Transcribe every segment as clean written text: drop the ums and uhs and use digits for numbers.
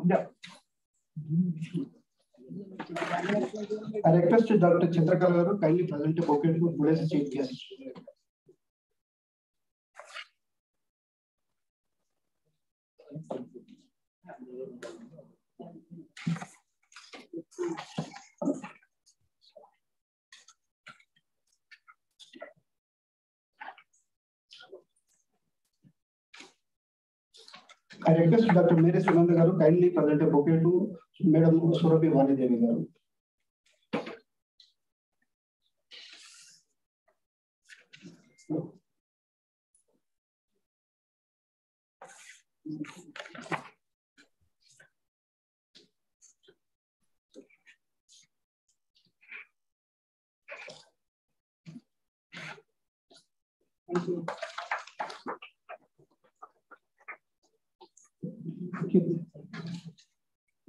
Yeah. I request Dr. Chitrakala Garu kindly present a bouquet to today's chief guest. I request Dr. Mary Sunanda Garu kindly present a bouquet to Madam Surabhi Vani Devi Garu. Thank you.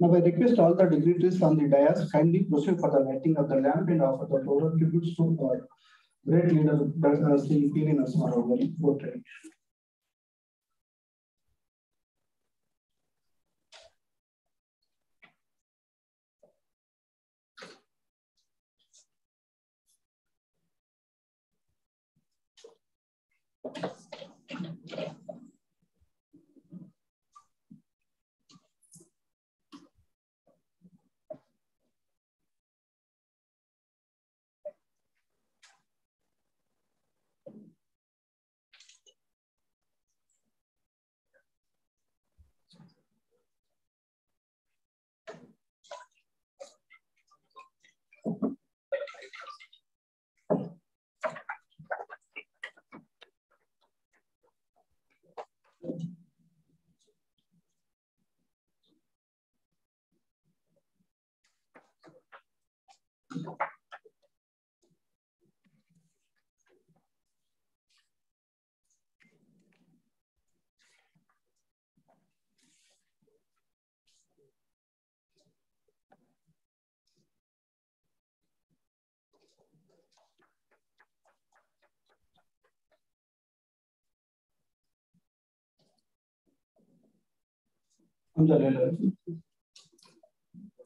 Now I request all the dignitaries on the dais kindly proceed for the lighting of the lamp and offer the floral tributes to our great leader, Sri P.V. Narasimha Rao Garu, portrait.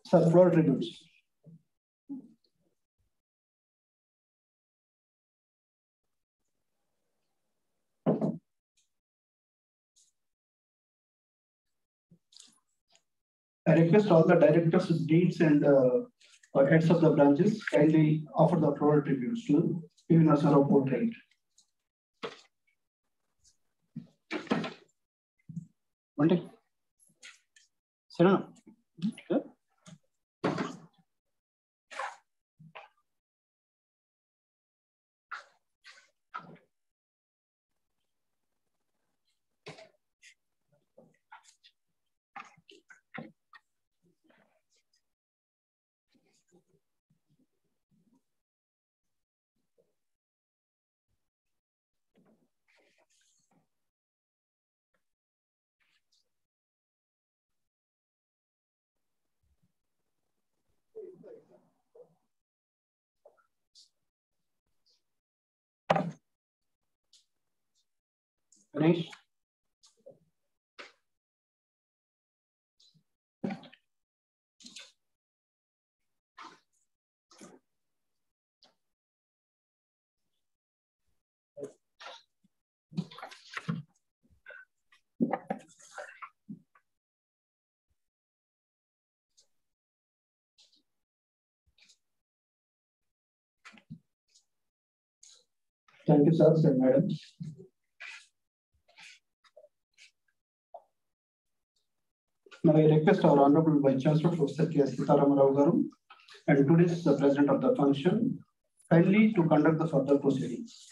Sir, floor tributes. I request all the directors, deans, and heads of the branches kindly offer the floral tributes to P.V. Narasimha Rao portrait. One take. Sarana. Sure. Ganesh. Thank you, sir and madam. Now I request our Honorable Vice Chancellor, Professor K.S. Sitaram Rao Garu, and today's the President of the function, kindly to conduct the further proceedings.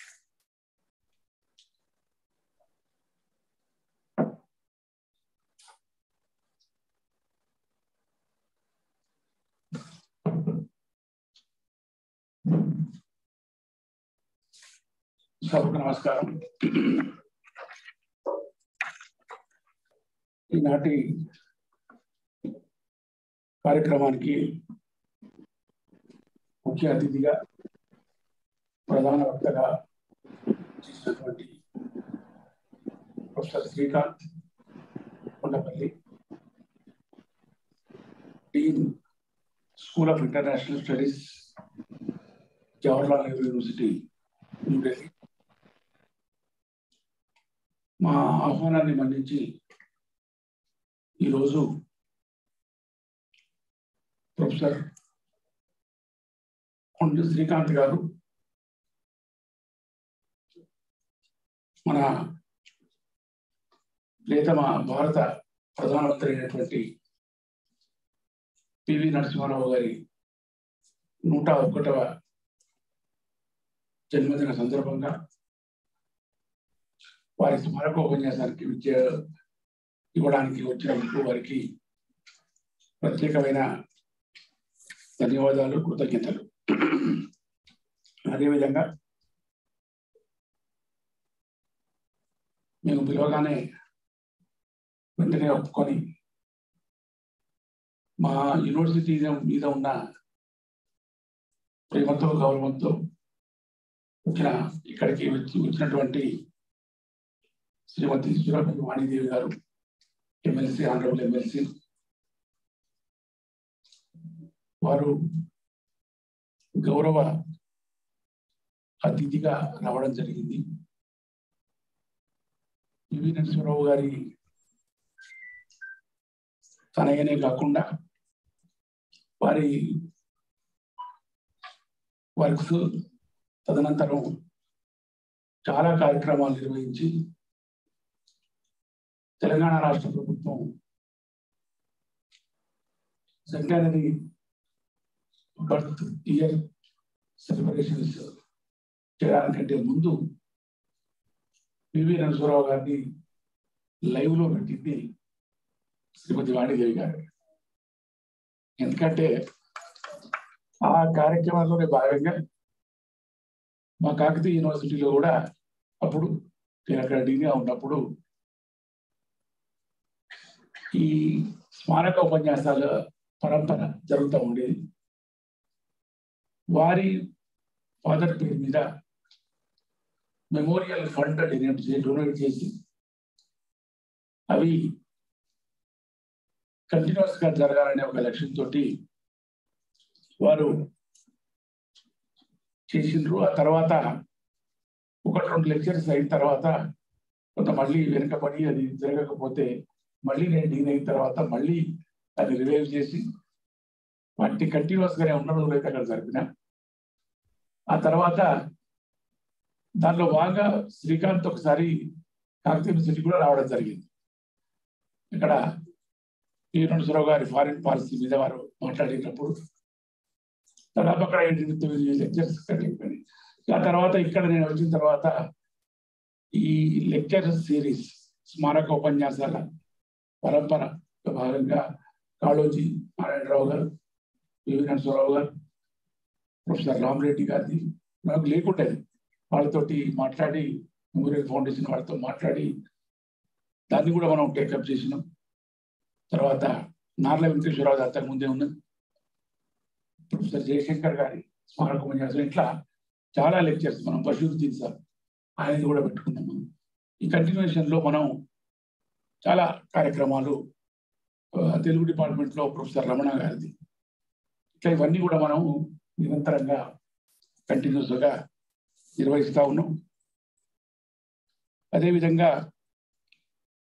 सबको नमस्कार। ఈనాటి కార్యక్రమానికి ముఖ్య అతిథిగా ప్రధాన వక్తగా చేసినటువంటి professor Srikanth Kondapalli dean school of international studies, Jawaharlal Nehru university, New Delhi. మా ఆహ్వానాన్ని మన్నించి ఈరోజు ప్రొఫెసర్ కొండ శ్రీకాంత్ గారు మన ప్రియతమ భారత ప్రధానమంత్రి అయినటువంటి పివి నరసింహారావు గారి 101వ జన్మదిన సందర్భంగా వారి స్మారక ఉపన్యాసానికి విద్య ఇవ్వడానికి వచ్చినందుకు వారికి ప్రత్యేకమైన ధన్యవాదాలు, కృతజ్ఞతలు. అదేవిధంగా మేము పిలవగానే వెంటనే ఒప్పుకొని మా యూనివర్సిటీ మీద ఉన్న ప్రేమతో, గౌరవంతో ఇక్కడికి వచ్చినటువంటి శ్రీమతి సురభి వాణిదేవి గారు, ఎమ్మెల్సీ, ఆనరబుల్ ఎమ్మెల్సీ, వారు గౌరవ అతిథిగా రావడం జరిగింది. పివి నరసింహారావు గారి తనయనే కాకుండా వారి వర్క్స్ తదనంతరం చాలా కార్యక్రమాలు నిర్వహించి తెలంగాణ రాష్ట్ర ప్రభుత్వం సెంటనరీ బర్త్ ఇయర్ సెలబ్రేషన్స్ చేయడానికంటే ముందు పివి నరసింహారావు గారిని లైవ్ లో పెట్టింది శ్రీమతి వాణిదేవి గారు. ఎందుకంటే ఆ కార్యక్రమంలోనే భాగంగా మా కాకతీయ యూనివర్సిటీలో కూడా అప్పుడు నేను అక్కడ డీన్గా ఉన్నప్పుడు ఈ స్మారక ఉపన్యాసాల పరంపర జరుగుతూ ఉండేది. వారి ఫాదర్ పేరు మీద మెమోరియల్ ఫండ్ డొనేట్ చేసి అవి కంటిన్యూస్ గా జరగాలనే ఒక లక్ష్యంతో వారు చేసిండ్రు. ఆ తర్వాత 1-2 లెక్చర్స్ అయిన తర్వాత కొంత మళ్ళీ వెనుకబడి అది జరగకపోతే మళ్ళీ నేను డీన్ అయిన తర్వాత మళ్ళీ అది రివైవ్ చేసి వాటి కంటిన్యూస్ గానే ఉన్న రోజులైతే అక్కడ జరిపిన. ఆ తర్వాత దానిలో బాగా శ్రీకాంత్ ఒకసారి కాకతీయ యూనివర్సిటీ కూడా రావడం జరిగింది. ఇక్కడ పివి నరసింహారావు గారి ఫారిన్ పాలసీ మీద వారు మాట్లాడినప్పుడు దాదాపు అక్కడ 8-9 లెక్చర్స్ కలిగిపోయి, ఆ తర్వాత ఇక్కడ నేను వచ్చిన తర్వాత ఈ లెక్చర్ సిరీస్ స్మారక ఉపన్యాసాల పరంపర భాగంగా కాళోజీ నారాయణరావు గారు, పివి నరసింహారావు గారు, ప్రొఫెసర్ రామరెడ్డి గారిది నాకు లేకుండేది. వాళ్ళతోటి మాట్లాడి మెమోరియల్ ఫౌండేషన్ వాళ్ళతో మాట్లాడి దాన్ని కూడా మనం టేకప్ చేసినాం. తర్వాత నార్ల వెంకటేశ్వరరావు అంతకు ముందే ఉన్నది, ప్రొఫెసర్ జయశంకర్ గారి స్మారక ఉపన్యాసం, ఇట్లా చాలా లెక్చర్స్ మనం బషీరుద్దీన్ సార్ ఆయనది కూడా పెట్టుకున్నాం. మనం ఈ కంటిన్యూషన్ లో మనం చాలా కార్యక్రమాలు తెలుగు డిపార్ట్మెంట్ లో ప్రొఫెసర్ రమణ గారిది, ఇట్లా ఇవన్నీ కూడా మనం నిరంతరంగా కంటిన్యూస్ గా నిర్వహిస్తూ ఉన్నాం. అదేవిధంగా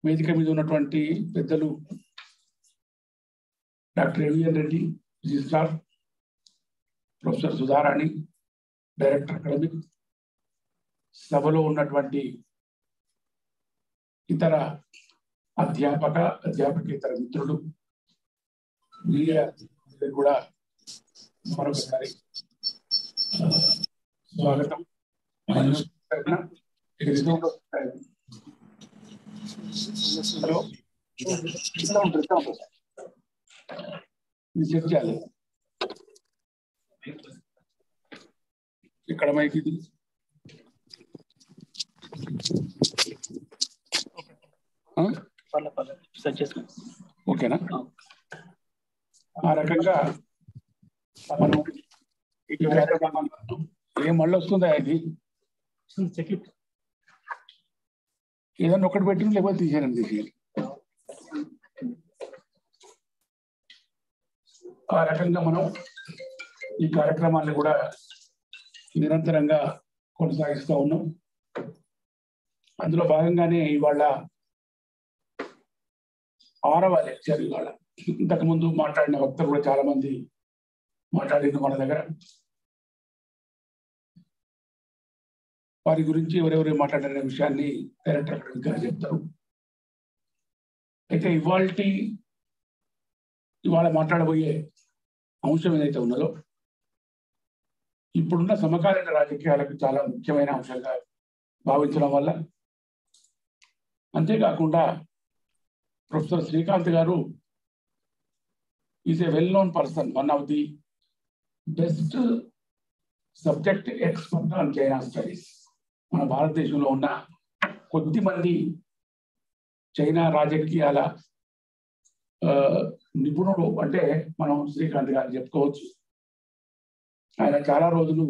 వేదిక మీద ఉన్నటువంటి పెద్దలు doctor AVN Reddy registrar, professor Sudharani director academic, సభలో ఉన్నటువంటి ఇతర అధ్యాపకేతర మిత్రులు, మీడియా కూడా మరొకసారి స్వాగతం. హలో, చెక్ చేయాలి ఇక్కడ మైక్ ఇది. ఓకేనా? ఆ రకంగా మనం ఏం మళ్ళీ వస్తుందా ఇది? ఏదన్నా ఒకటి పెట్టిన లేకపోతే తీసేయాలి. ఆ రకంగా మనం ఈ కార్యక్రమాన్ని కూడా నిరంతరంగా కొనసాగిస్తూ ఉన్నాం. అందులో భాగంగానే ఇవాళ 6వ లెక్చర్. ఇవాళ ఇంతకుముందు మాట్లాడిన వక్తలు కూడా చాలా మంది మాట్లాడింది మన దగ్గర. వారి గురించి ఎవరెవరు మాట్లాడిన విషయాన్ని డైరెక్టర్ ఇంకా చెప్తారు. అయితే ఇవాళ మాట్లాడబోయే అంశం ఏదైతే ఉన్నదో ఇప్పుడున్న సమకాలీన రాజకీయాలకు చాలా ముఖ్యమైన అంశంగా భావించడం వల్ల, అంతేకాకుండా ప్రొఫెసర్ శ్రీకాంత్ గారు is a well known person, one of the best subject expert on China studies. మన భారతదేశంలో ఉన్న కొద్ది మంది చైనా రాజకీయాల నిపుణుడు అంటే మనం శ్రీకాంత్ గారిని చెప్పుకోవచ్చు. ఆయన చాలా రోజులు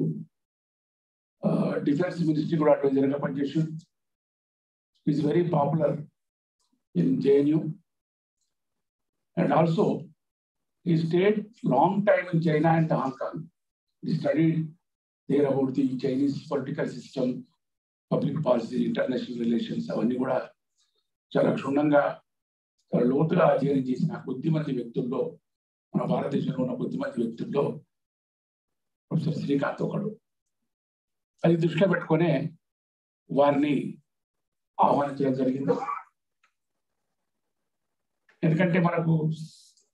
డిఫెన్స్ మినిస్ట్రీ కూడా అడ్వైజర్గా పనిచేసాడు. Is very popular in JNU and also he stayed long time in China and Hong Kong. He studied there about the Chinese political system, public policy, international relations. అవన్నీ కూడా చాలా క్షుణ్ణంగా చాలా లోతుగా అధ్యయనం చేసిన కొద్ది మంది వ్యక్తుల్లో, మన భారతదేశంలో ఉన్న కొద్ది మంది వ్యక్తుల్లో ప్రొఫెసర్ శ్రీకాంత్ ఒకడు. అది దృష్టిలో పెట్టుకునే వారిని ఆహ్వానించడం జరిగింది. ఎందుకంటే మనకు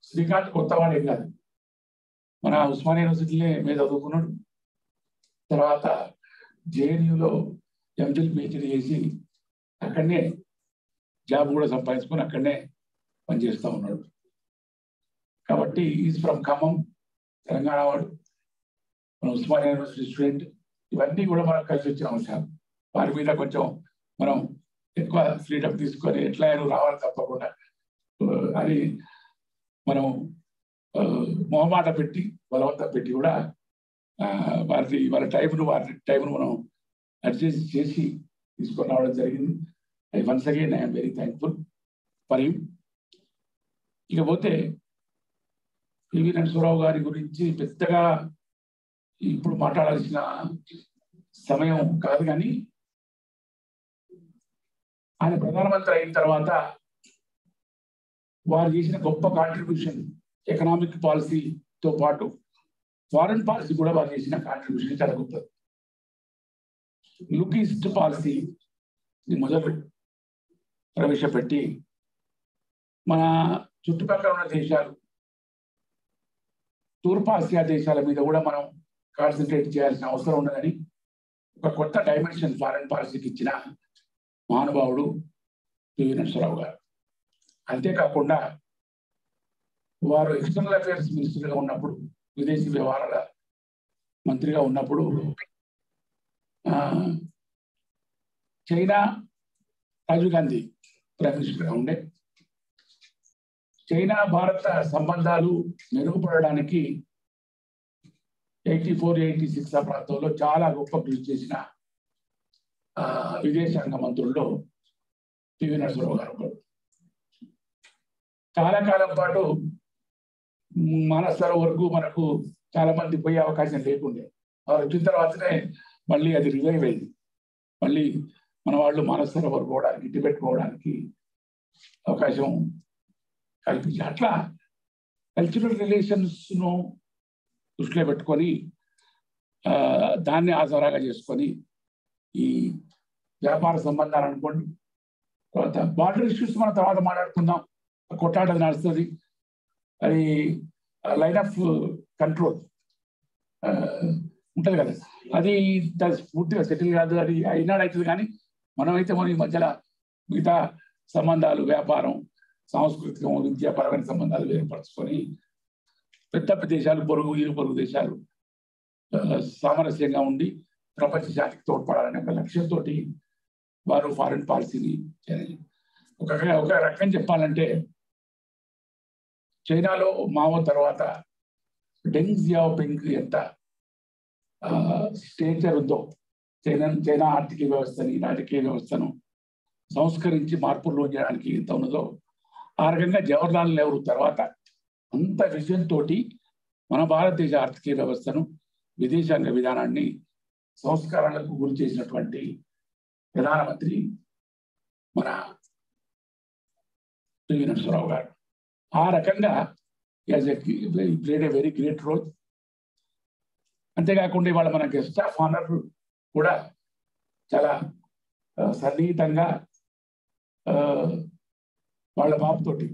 శ్రీకాంత్ కొత్తవాడే కాదు, మన ఉస్మానియా యూనివర్సిటీలో మీద చదువుకున్నాడు. తర్వాత JNUలో MPhil PhD చేసి అక్కడనే జాబ్ కూడా సంపాదించుకొని అక్కడనే పనిచేస్తూ ఉన్నాడు. కాబట్టి ఈజ్ ఫ్రమ్ ఖమ్మం, తెలంగాణ వాడు, మన ఉస్మానియా యూనివర్సిటీ స్టూడెంట్. ఇవన్నీ కూడా మనకు కలిసి వచ్చిన అంశాలు. వారి మీద కొంచెం మనం ఎక్కువ ఫ్రీడమ్ తీసుకొని ఎట్లా రావాలి తప్పకుండా అని మనం మొహమాట పెట్టి బలవంతం పెట్టి కూడా వాళ్ళ టైంను మనం అడ్జస్ట్ చేసి తీసుకొని రావడం జరిగింది. Once again I'm very thankful for him. ఇకపోతే పివి నరసింహారావు గారి గురించి పెద్దగా ఇప్పుడు మాట్లాడాల్సిన సమయం కాదు, కానీ ఆయన ప్రధానమంత్రి అయిన తర్వాత వారు చేసిన గొప్ప కాంట్రిబ్యూషన్ ఎకనామిక్ పాలసీతో పాటు ఫారెన్ పాలసీ కూడా వారు చేసిన కాంట్రిబ్యూషన్ చాలా గొప్పది. లుక్ ఈస్ట్ పాలసీ మొదలు ప్రవేశపెట్టి మన చుట్టుపక్కల ఉన్న దేశాలు, తూర్పు ఆసియా దేశాల మీద కూడా మనం కాన్సన్ట్రేట్ చేయాల్సిన అవసరం ఉన్నదని ఒక కొత్త డైమెన్షన్ ఫారెన్ పాలసీకి ఇచ్చిన మహానుభావుడు పివి నరసింహారావు గారు. అంతేకాకుండా వారు ఎక్స్టర్నల్ అఫైర్స్ మినిస్టర్గా ఉన్నప్పుడు, విదేశీ వ్యవహారాల మంత్రిగా ఉన్నప్పుడు చైనా రాజీవ్ గాంధీ ప్రైమ్ మినిస్టర్గా ఉండే. చైనా భారత సంబంధాలు మెరుగుపడడానికి 84-86 ఆ ప్రాంతంలో చాలా గొప్ప కృషి చేసిన విదేశాంగ మంత్రుల్లో పివి నరసింహారావు గారు ఒకరు. చాలా కాలం పాటు మానసరోవర్ వరకు మనకు చాలా మంది పోయే అవకాశం లేకుండే. వారు వచ్చిన తర్వాతనే మళ్ళీ అది రివైవ్ అయింది. మళ్ళీ మన వాళ్ళు మానసరోవర్ పోవడానికి, టిబెట్ పోవడానికి అవకాశం కల్పించారు. అట్లా కల్చరల్ రిలేషన్స్ను దృష్టిలో పెట్టుకొని దాన్ని ఆధారంగా చేసుకొని ఈ వ్యాపార సంబంధాలు అనుకోండి, తర్వాత బార్డర్ ఇష్యూస్ మనం తర్వాత మాట్లాడుకుందాం. కొట్లాట నడుస్తుంది, అది లైన్ ఆఫ్ కంట్రోల్ ఉంటుంది కదా, అది పూర్తిగా సెటిల్ కాదు, అది అయినాడు అవుతుంది. కానీ మనమైతే మనం ఈ మధ్యలో మిగతా సంబంధాలు, వ్యాపారం, సాంస్కృతికం, విద్యాపరమైన సంబంధాలు ఏర్పరచుకొని పెద్ద దేశాలు, ఇరు పొరుగు దేశాలు సామరస్యంగా ఉండి ప్రపంచ శాంతికి తోడ్పడాలనే ఒక లక్ష్యంతో వారు ఫారిన్ పాలసీని ఒక రకం చెప్పాలంటే చైనాలో మావో తర్వాత డెంగ్ జియాఓపింగ్ ఎంత స్టేచర్ ఉందో, చైనా ఆర్థిక వ్యవస్థని, రాజకీయ వ్యవస్థను సంస్కరించి మార్పులు చేయడానికి ఎంత ఉన్నదో, ఆ రకంగా జవహర్లాల్ నెహ్రూ తర్వాత అంత విజన్ తోటి మన భారతదేశ ఆర్థిక వ్యవస్థను విదేశాంగ విధానాన్ని సంస్కరణలకు గురి చేసినటువంటి ప్రధానమంత్రి మన పివి నరసింహారావు గారు. ఆ రకంగా played a very great role. అంతేకాకుండా ఇవాళ మన గెస్ట్ ఆఫ్ ఆనర్ కూడా చాలా సన్నిహితంగా వాళ్ళ బాబుతోటి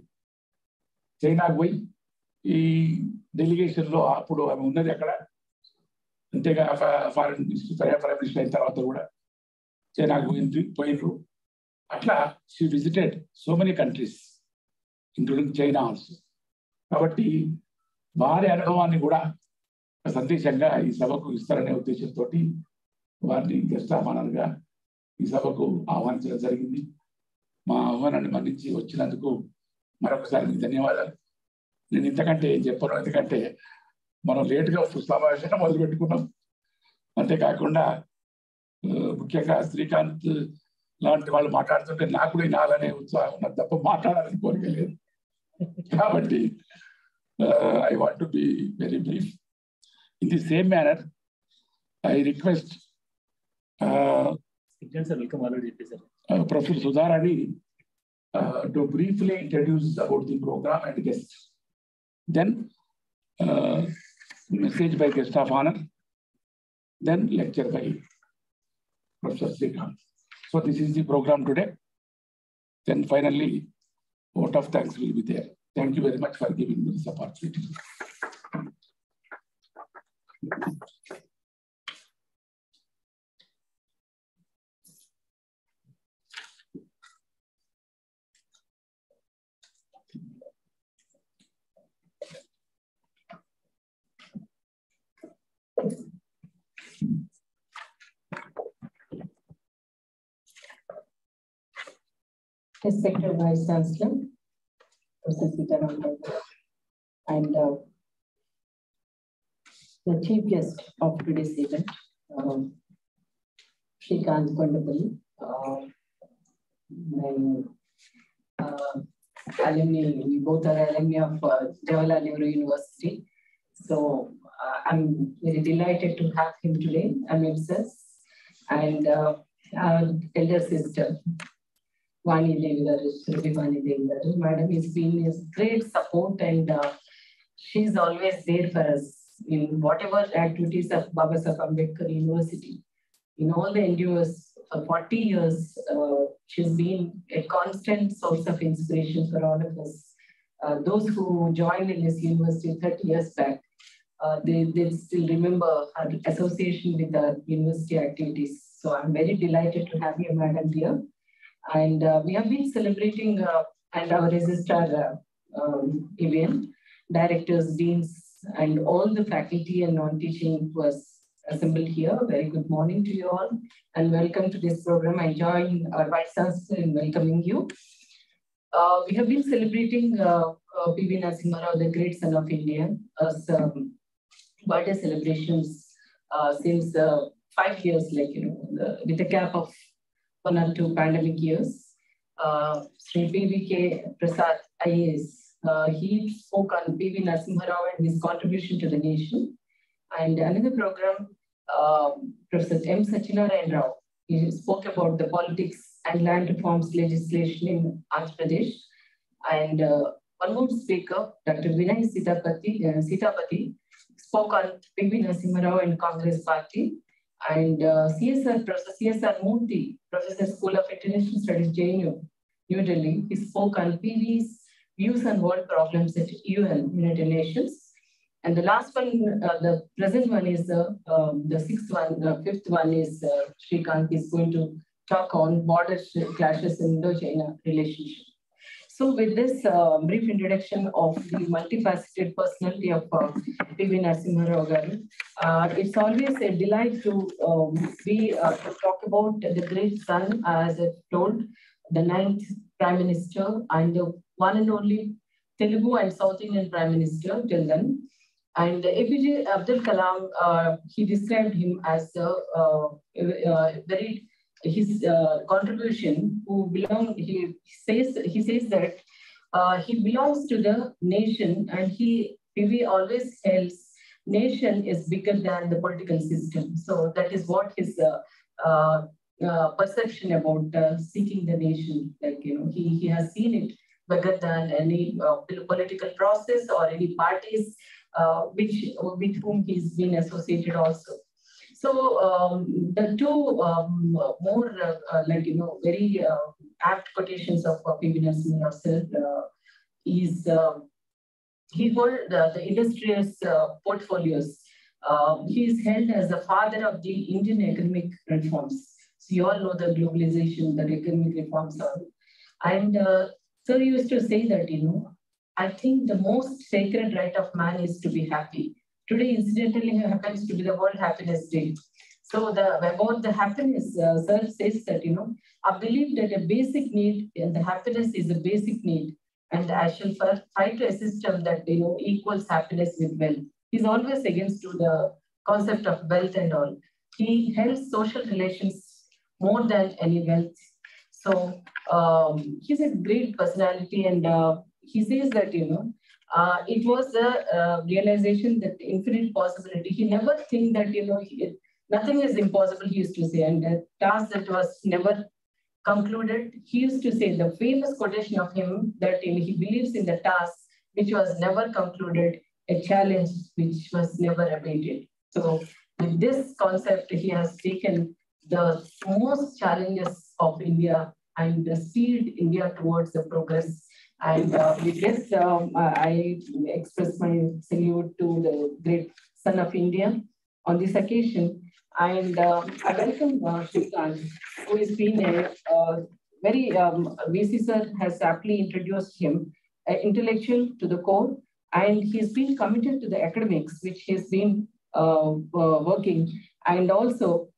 చైనాకు పోయి ఈ డెలిగేషన్లో అప్పుడు ఆమె ఉన్నది అక్కడ. అంతేగా ఫారెన్ మినిస్టర్ అయిన తర్వాత కూడా చైనాకు పోయినరు. అట్లా she visited so many countries including China also. కాబట్టి వారి అనుభవాన్ని కూడా సందేశంగా ఈ సభకు ఇస్తారనే ఉద్దేశంతో వారిని గెస్ట్ ఆఫ్ ఆనర్గా ఈ సభకు ఆహ్వానించడం జరిగింది. మా ఆహ్వానాన్ని మన్నించి వచ్చినందుకు మరొకసారి మీకు ధన్యవాదాలు. నేను ఇంతకంటే ఏం చెప్పను, ఎందుకంటే మనం లేటుగా సమావేశాన్ని మొదలు పెట్టుకున్నాం. అంతేకాకుండా ముఖ్యంగా శ్రీకాంత్ లాంటి వాళ్ళు మాట్లాడుతుంటే నాకు కూడా వినాలనే ఉత్సాహం ఉన్నది తప్ప మాట్లాడాలని కోరిక లేదు. కాబట్టి I want to be very brief. In the same manner, I request Professor Sudharani to briefly introduce about the program and guests. Then message by guest of honor. Then lecture by Professor Srikanth. So this is the program today. Then finally, vote of thanks will be there. Thank you very much for giving me this opportunity. Respected Vice Chancellor, Professor Sitaram, and the chief guest of today's event, Srikanth Kondapalli, alumni, we both are alumni of Jawaharlal Nehru University. So I'm very delighted to have him today amidst us, and our elder sister, Vani Devi Garu, Vani Devi Garu. Madam has been a great support, and she's always there for us in whatever activities of Babasaheb Ambedkar University. In all the endeavors for 40 years, she's been a constant source of inspiration for all of us. Those who joined in this university 30 years back, they still remember her association with the university activities. So I'm very delighted to have you, Madam, here. And we have been celebrating and our registrar event, directors, deans, and all the faculty and non-teaching was assembled here. Very good morning to you all, and welcome to this program. I join our Vice Chancellor in welcoming you. We have been celebrating P.V. Narasimha, the great son of India, as birthday celebrations since 5 years, like, you know, with a gap of 1 or 2 pandemic years. Sri P.V.K. Prasad, IAS, he spoke on P.V. Narasimha Rao and his contribution to the nation. And another program, Professor M. Sachinarayan Rao, he spoke about the politics and land reforms legislation in Andhra Pradesh. And one more speaker, Dr. Vinay Sitapati, spoke on P.V. Narasimha Rao and Congress Party. And Professor C.S.R. Murthy, Professor School of International Studies, JNU, New Delhi, he spoke on PV's views on world problems at UN, United Nations. And the last one, the present one is the fifth one is Srikanth is going to talk on border clashes in Indo-China relationship. So with this brief introduction of the multifaceted personality of P.V. Narasimha Rao Garu, it's always a delight to talk about the great son, as I told, the 9th Prime Minister and the one and only Telugu and South Indian Prime Minister till then. And APJ Abdul Kalam, he described him as his contribution, he says that he belongs to the nation, and PV always nation is bigger than the political system. So that is what his perception about seeking the nation. Like, he has seen it bigger than any political process or any parties with whom he's been associated also. So the two more very apt quotations of P.V. Narasimha Rao sir is he holds the illustrious portfolios. He is held as the father of the Indian economic reforms. So you all know the globalization, the economic reforms are. And sir used to say that, I think the most sacred right of man is to be happy. Today, incidentally, happens to be the World Happiness Day. So about the happiness, sir says that, I believe that a basic need, and the happiness is a basic need. And I shall fight a system that, equals happiness with wealth. He's always against to the concept of wealth and all. He helps social relations more than any wealth. So he's a great personality, and he says that, it was a realization that infinite possibility. He never think that, nothing is impossible, he used to say, and a task that was never concluded. He used to say the famous quotation of him that he believes in the task which was never concluded, a challenge which was never abated. So with this concept, he has taken the most challenges of India and speed India towards the progress. And with this, I express my salute to the great son of India on this occasion. And I welcome Shrikant, who has been a very, VC sir has aptly introduced him, intellectual to the core, and he's been committed to the academics, which he's been working, and also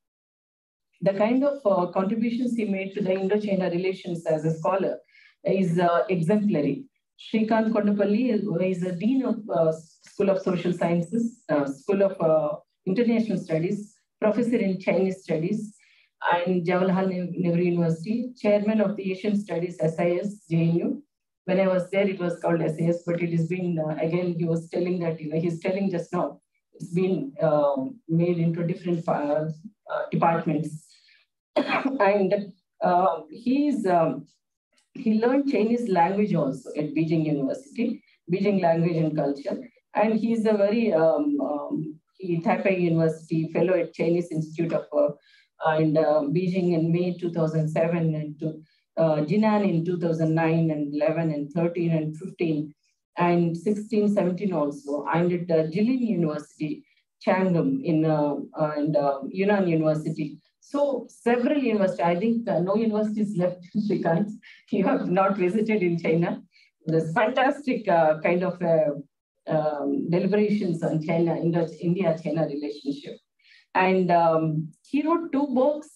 the kind of contributions he made to the Indo-China relations as a scholar is exemplary. Shrikant Kondapalli is the Dean of School of Social Sciences, School of International Studies, Professor in Chinese Studies, and Jawaharlal Nehru University, Chairman of the Asian Studies SIS, JNU. When I was there, it was called SIS, but it has been, again, he was telling that, he's telling just now, it's been made into different departments. And he learned Chinese language also at Beijing University, Beijing Language and Culture. And he's a very, Taipei University fellow at Chinese Institute of and Beijing in May 2007, and to Jinan in 2009 and 11 and 13 and 15 and 16, 17 also, and at Jilin University, Chang'an and Yunnan University. So several universities, I think no universities left, Shrikant. You have not visited in China. There's fantastic kind of deliberations on China, India-China relationship. And he wrote 2 books,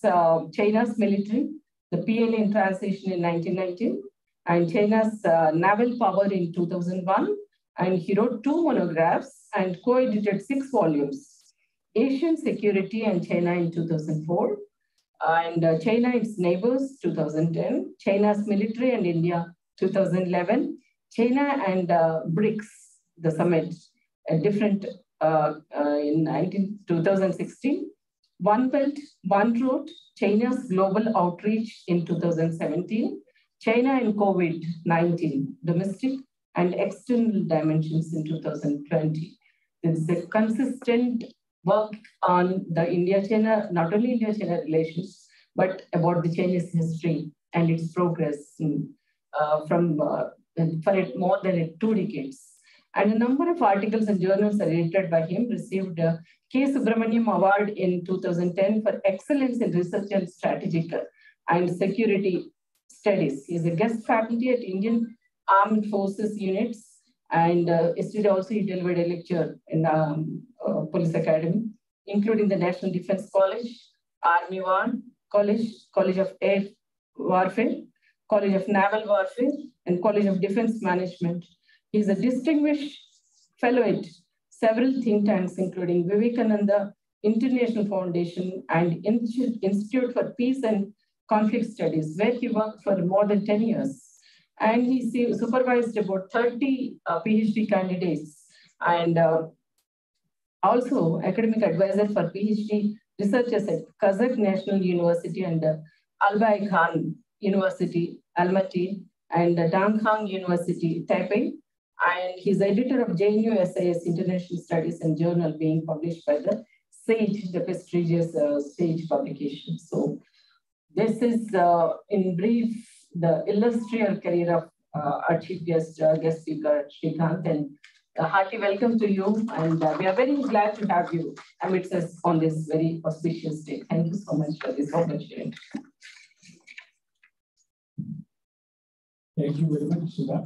China's Military, the PLA in Translation in 1919, and China's Naval Power in 2001. And he wrote 2 monographs and co-edited 6 volumes. Asian Security and China in 2004, and China, Its Neighbors, 2010, China's Military and India, 2011, China and BRICS, the summit, different in 2016, One Belt, One Road, China's Global Outreach in 2017, China and COVID-19, Domestic and External Dimensions in 2020. There's a consistent work on the India-China, not only India-China relations, but about the Chinese history and its progress for more than 2 decades. And a number of articles and journals edited by him received K. Subramaniam Award in 2010 for excellence in research and strategic and security studies. He is a guest faculty at Indian Armed Forces units, and yesterday also he delivered a lecture in Police Academy, including the National Defense College, Army War College, College of Air Warfare, College of Naval Warfare, and College of Defense Management. He is a distinguished fellow at several think tanks, including Vivekananda International Foundation and Institute for Peace and Conflict Studies, where he worked for more than 10 years. And he supervised about 30 PhD candidates and Also academic advisor for PhD researchers at Kazakh National University and Albay Khan University, Almaty, and Danghang University, Taipei. And he's editor of JNU SAS International Studies and Journal being published by the SAGE, the prestigious SAGE publication. So this is, in brief, the illustrious career of our chief guest speaker, Srikanth, and a hearty welcome to you. And we are very glad to have you amidst us on this very auspicious day. Thank you so much for this opportunity. Thank you very much, Sudha.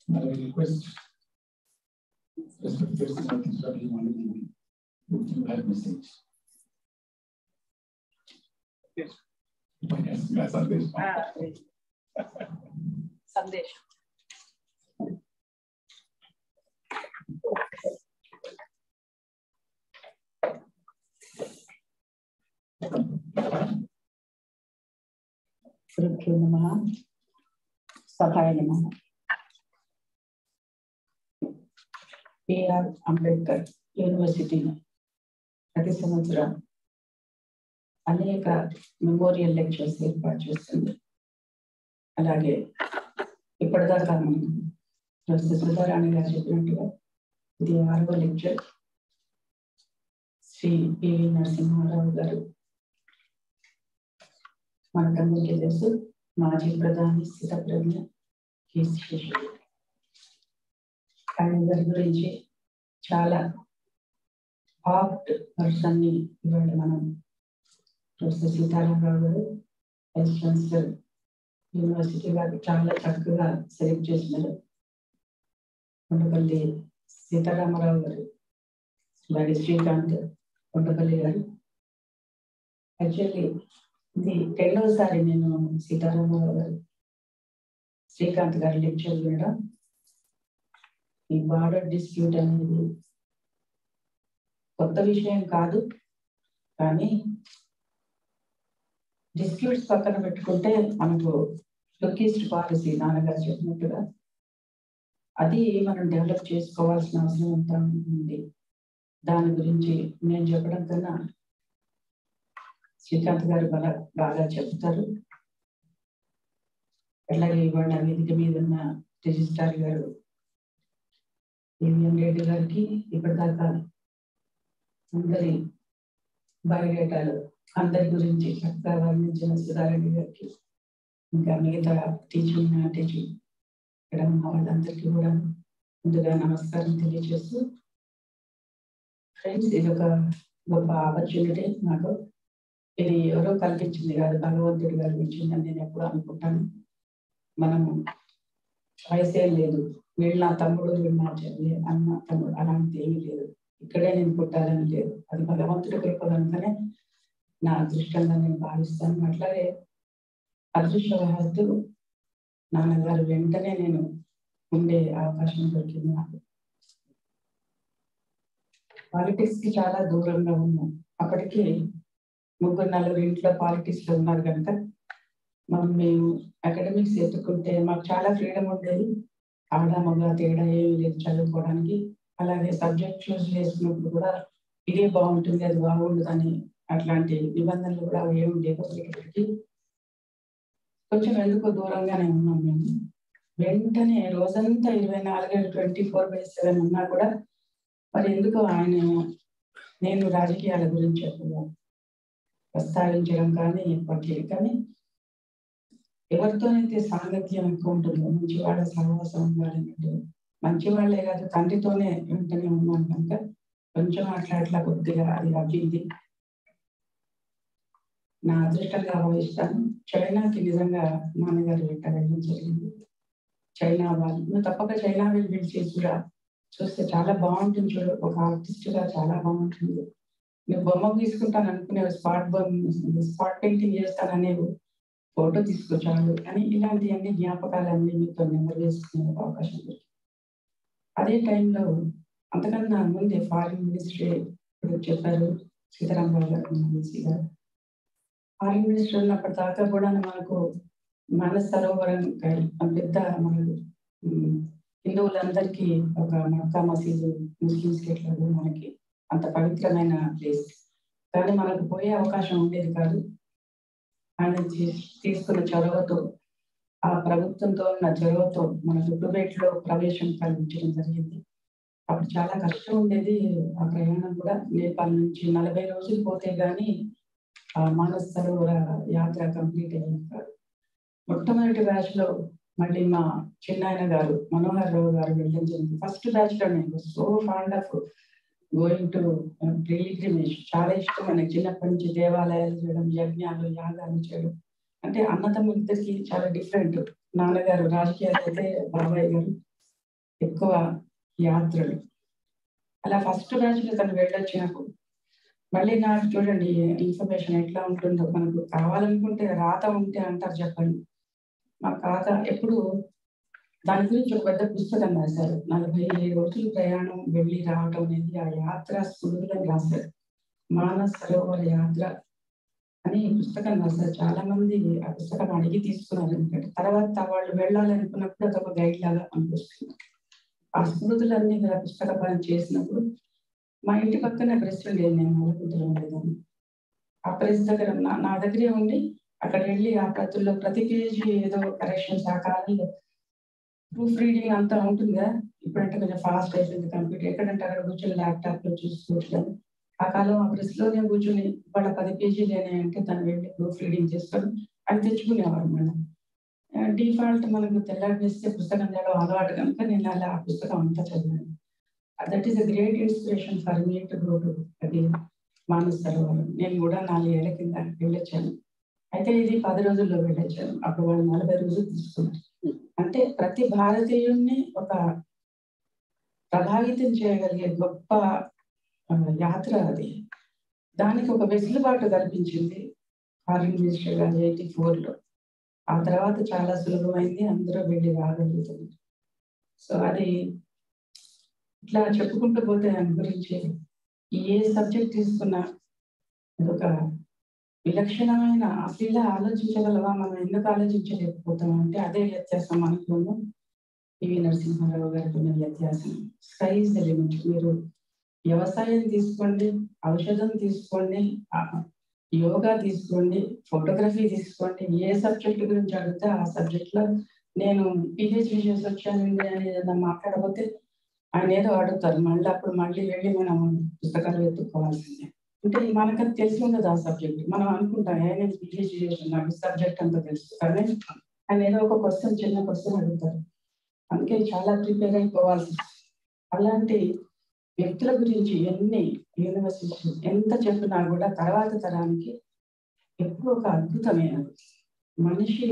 I request respected Sri Maniji to give her message. Yes. Sandesh. Gurubhyo Namaha, Sabhaya Namaha. B.R. Ambedkar University ప్రతి సంవత్సరం అనేక memorial lectures ఏర్పాటు చేస్తుంది. అలాగే ఇప్పటిదాకా మనం professor Sudharani గారు చెప్పినట్టుగా ఇది 6వ లెక్చర్. శ్రీ పివి నరసింహారావు గారు మనకందరికీ తెలుసు, మాజీ ప్రధాని, స్థితప్రజ్ఞ, కీర్తి శేషుడు. ఆయన గారి గురించి చాలా ఆప్ట్ పర్సన్ ని ఇవాళ మనం ప్రొఫెసర్ సీతారామరావు గారు వైస్ ఛాన్సలర్ యూనివర్సిటీ గారు చాలా చక్కగా సెలెక్ట్ చేసినారు. కొండపల్లి సీతారామరావు గారు, అలాగే శ్రీకాంత్ కొండపల్లి గారు. యాక్చువల్లీ ఇది 2వసారి నేను సీతారామరావు గారు, శ్రీకాంత్ గారి లెక్చర్ వినడం. ఈ బార్డర్ డిస్ప్యూట్ అనేది కొత్త విషయం కాదు, కానీ డిస్ప్యూట్స్ పక్కన పెట్టుకుంటే మనకు లుకిస్ట్ పాలసీ నాన్నగారు చెప్పినట్టుగా అది మనం డెవలప్ చేసుకోవాల్సిన అవసరం ఎంత ఉంది. దాని గురించి నేను చెప్పడం కన్నా శ్రీకాంత్ గారు బాగా చెప్తారు. అలాగే ఇవాళ వేదిక మీద ఉన్న రిజిస్ట్రార్ గారు ఏవిఎం రెడ్డి గారికి, ఇప్పటిదాకా అందరి బయోడేటాలు అందరి గురించి చక్కగా వర్ణించిన సుధారెడ్డి గారికి, ఇంకా మిగతా టీచింగ్ ఇక్కడ ఉన్న వాళ్ళందరికీ కూడా ముందుగా నమస్కారం తెలియజేస్తూ, ఫ్రెండ్స్ ఇది ఒక గొప్ప ఆపర్చునిటీ నాకు. ఇది ఎవరో కల్పించింది కాదు, భగవంతుడు కల్పించిందని నేను ఎప్పుడు అనుకుంటాను. మనము వయసేం లేదు, వీళ్ళు నా తమ్ముడు, వీళ్ళు నా చెల్లి, అన్న తమ్ముడు అలాంటిది ఏమీ లేదు. ఇక్కడే నేను పుట్టాలని లేదు, అది భగవంతుడి కృప కనుకనే నా అదృష్టంగా నేను భావిస్తాను. అట్లాగే అదృష్టవశాత్తు నాన్నగారు వెంటనే నేను ఉండే అవకాశం దొరికింది నాకు. పాలిటిక్స్ కి చాలా దూరంగా ఉన్నాం. అప్పటికి 3-4 ఇంట్లో పాలిటిక్స్ లో ఉన్నారు కనుక మేము అకాడమిక్స్ ఎత్తుకుంటే మాకు చాలా ఫ్రీడమ్ ఉండేది. ఆడ మగ తేడా ఏమీ లేదు చదువుకోవడానికి. అలాగే సబ్జెక్ట్ చూస్ చేసుకున్నప్పుడు కూడా ఇదే బాగుంటుంది, అది బాగుండదని అట్లాంటి నిబంధనలు కూడా ఏమి లేకపోయేటప్పటికీ కొంచెం ఎందుకు దూరంగానే ఉన్నాం మేము. వెంటనే రోజంతా 24/7 ఉన్నా కూడా మరి ఎందుకు నేను రాజకీయాల గురించి ఎక్కువ ప్రస్తావించడం కానీ ఇప్పటికీ, కానీ ఎవరితోనైతే సాంగత్యం ఎక్కువ ఉంటుందో, మంచి వాళ్ళ సహవాసం ఉండాలన్నట్టు, మంచి వాళ్ళే కాదు తండ్రితోనే వెంటనే ఉన్నాను కనుక కొంచెం అట్లా కొద్దిగా అది అబ్బింది. నా అదృష్టంగా భావిస్తాను. చైనాకి నిజంగా నాన్నగారు వెళ్ళడం జరిగింది. చైనా వాళ్ళు, నువ్వు తప్పక చైనా వెళ్ళి కూడా చూస్తే చాలా బాగుంటుంది. చూడు, ఒక ఆర్టిస్ట్ గా చాలా బాగుంటుంది. నువ్వు బొమ్మ తీసుకుంటాను అనుకునే స్పాట్ పెయింటింగ్ చేస్తాననే ఫోటో తీసుకొచ్చాడు అని ఇలాంటివన్నీ జ్ఞాపకాలన్నీ మీతో నెంబర్ వేసుకునే అవకాశం దొరికింది. అదే టైంలో అంతకన్నా ముందే ఫారిన్ మినిస్ట్రీ ఇప్పుడు చెప్పారు సీతారామరావు గారు, మినిస్ట్రీ గారు ఫారిన్ మినిస్టర్ ఉన్నప్పటి దాకా కూడా మనకు మానస సరోవరం పెద్ద మనకు హిందువులందరికీ ఒక మక్కా మసీదు, ముస్లింస్కి ఎట్లా మనకి అంత పవిత్రమైన ప్లేస్. కానీ మనకు పోయే అవకాశం ఉండేది కాదు. ఆయన తీసుకున్న చొరవతో, ఆ ప్రభుత్వంతో ఉన్న చొరవతో మనకు టిబెట్లో ప్రవేశం కల్పించడం జరిగింది. అప్పుడు చాలా కష్టం ఉండేది. ఆ ప్రయాణం కూడా నేపాల్ నుంచి 40 రోజులు పోతే గానీ ఆ మానస్ సరోవర యాత్ర కంప్లీట్ అయ్యింది కాదు. మొట్టమొదటి బ్యాచ్ లో మళ్ళీ మా చిన్నాయన గారు మనోహర్ రావు గారు వెళ్ళడం జరిగింది. ఫస్ట్ బ్యాచ్ లో నేను so fond of going to pilgrimage. చాలా ఇష్టం మనకి చిన్నప్పటి నుంచి దేవాలయాలు చేయడం, యజ్ఞాలు, యాగాలు చేయడం. అంటే అన్నదమ్ములిద్దరికి చాలా డిఫరెంట్. నాన్నగారు రాజకీయాలు అయితే బాబాయ్ గారు ఎక్కువ యాత్రలు. అలా ఫస్ట్ బ్యాచ్ లో తను వెళ్ళొచ్చినప్పుడు మళ్ళీ నాకు చూడండి ఇన్ఫర్మేషన్ ఎట్లా ఉంటుందో. మనకు కావాలనుకుంటే రాత ఉంటే అంటారు చెప్పండి. మా కాక ఎప్పుడు దాని గురించి ఒక పెద్ద పుస్తకం రాశారు. 40 రోజులు ప్రయాణం వెళ్ళి రావడం అనేది ఆ యాత్ర స్ఫూర్తిని రాశారు. మానస్ సరోవర యాత్ర అని పుస్తకం రాశారు. చాలా మంది ఆ పుస్తకం అడిగి తీసుకున్నారు. ఎందుకంటే తర్వాత వాళ్ళు వెళ్ళాలనుకున్నప్పుడు అదొక గైడ్ లాగా అనిపిస్తుంది. ఆ స్మృతులన్నీ పుస్తక పని చేసినప్పుడు మా ఇంటి పక్కనే ప్రెస్ ఉండేది. నేను అనుకుంటూ ఉండేదాన్ని. ఆ ప్రెస్ దగ్గర నా దగ్గరే ఉండి అక్కడ వెళ్ళి ఆ ప్రతుల్లో ప్రతి పేజీ ఏదో కరెక్షన్స్, ఆ కాలంలో ప్రూఫ్ రీడింగ్ అంతా ఉంటుందా. ఇప్పుడంటే కొంచెం ఫాస్ట్ అయిపోయింది కంప్యూటర్. ఎక్కడంటే అక్కడ కూర్చొని ల్యాప్టాప్ లో చూసుకోవచ్చు. ఆ కాలం ఆ ప్రెస్ లోనే కూర్చొని వాళ్ళ 10 పేజీలు అంటే తను వెళ్ళి ప్రూఫ్ రీడింగ్ చేసుకొని అవి తెచ్చుకునేవారు. మనం డిఫాల్ట్ మనకు తెల్లాడిస్తే పుస్తకం చదవడం అలవాటు కనుక నేను అలా ఆ పుస్తకం అంతా చదివాను. That is a great inspiration for me to go to అది మానస్ సరోవరం. నేను కూడా 4 ఏళ్ల కింద వెళ్ళొచ్చాను. అయితే ఇది 10 రోజుల్లో వెళ్ళొచ్చాను. అప్పుడు వాళ్ళు 40 రోజులు తీసుకున్నారు. అంటే ప్రతి భారతీయుడిని ఒక ప్రభావితం చేయగలిగే గొప్ప యాత్ర అది. దానికి ఒక వెసులుబాటు కల్పించింది ఫారిన్ మినిస్టర్ గారు 84లో. ఆ తర్వాత చాలా సులభమైంది, అందరూ వెళ్ళి రాగలుగుతుంది. సో అది ఇట్లా చెప్పుకుంటూ పోతే దాని గురించి ఏ సబ్జెక్ట్ తీసుకున్నా అదొక విలక్షణమైన. అసలు ఇలా ఆలోచించగలవా, మనం ఎందుకు ఆలోచించలేకపోతాం అంటే అదే వ్యత్యాసం మనకు పివి నరసింహారావు గారికి ఉన్న వ్యత్యాసం. Sky is the limit. మీరు వ్యవసాయం తీసుకోండి, ఔషధం తీసుకోండి, యోగా తీసుకోండి, ఫోటోగ్రఫీ తీసుకోండి, ఏ సబ్జెక్ట్ గురించి అడిగితే ఆ సబ్జెక్ట్ లో నేను పిహెచ్డి చేసి వచ్చానండి అని ఏదైనా మాట్లాడబోతే ఆయన ఏదో అడుగుతారు. మళ్ళీ వెళ్ళి మనం పుస్తకాలు వెతుక్కోవాల్సిందే. అంటే మనకది తెలిసి ఉండదు ఆ సబ్జెక్ట్. మనం అనుకుంటాం నేను పిహెచ్డి చేసాను, నాకు సబ్జెక్ట్ అంతా తెలుసు. కానీ ఆయన ఏదో ఒక క్వశ్చన్, చిన్న క్వశ్చన్ అడుగుతారు. అందుకే చాలా ప్రిపేర్ అయిపోవాల్సి. అలాంటి వ్యక్తుల గురించి ఎన్ని యూనివర్సిటీ ఎంత చెప్పినా కూడా తర్వాత తరానికి ఎప్పుడు ఒక అద్భుతమైనది. మనిషి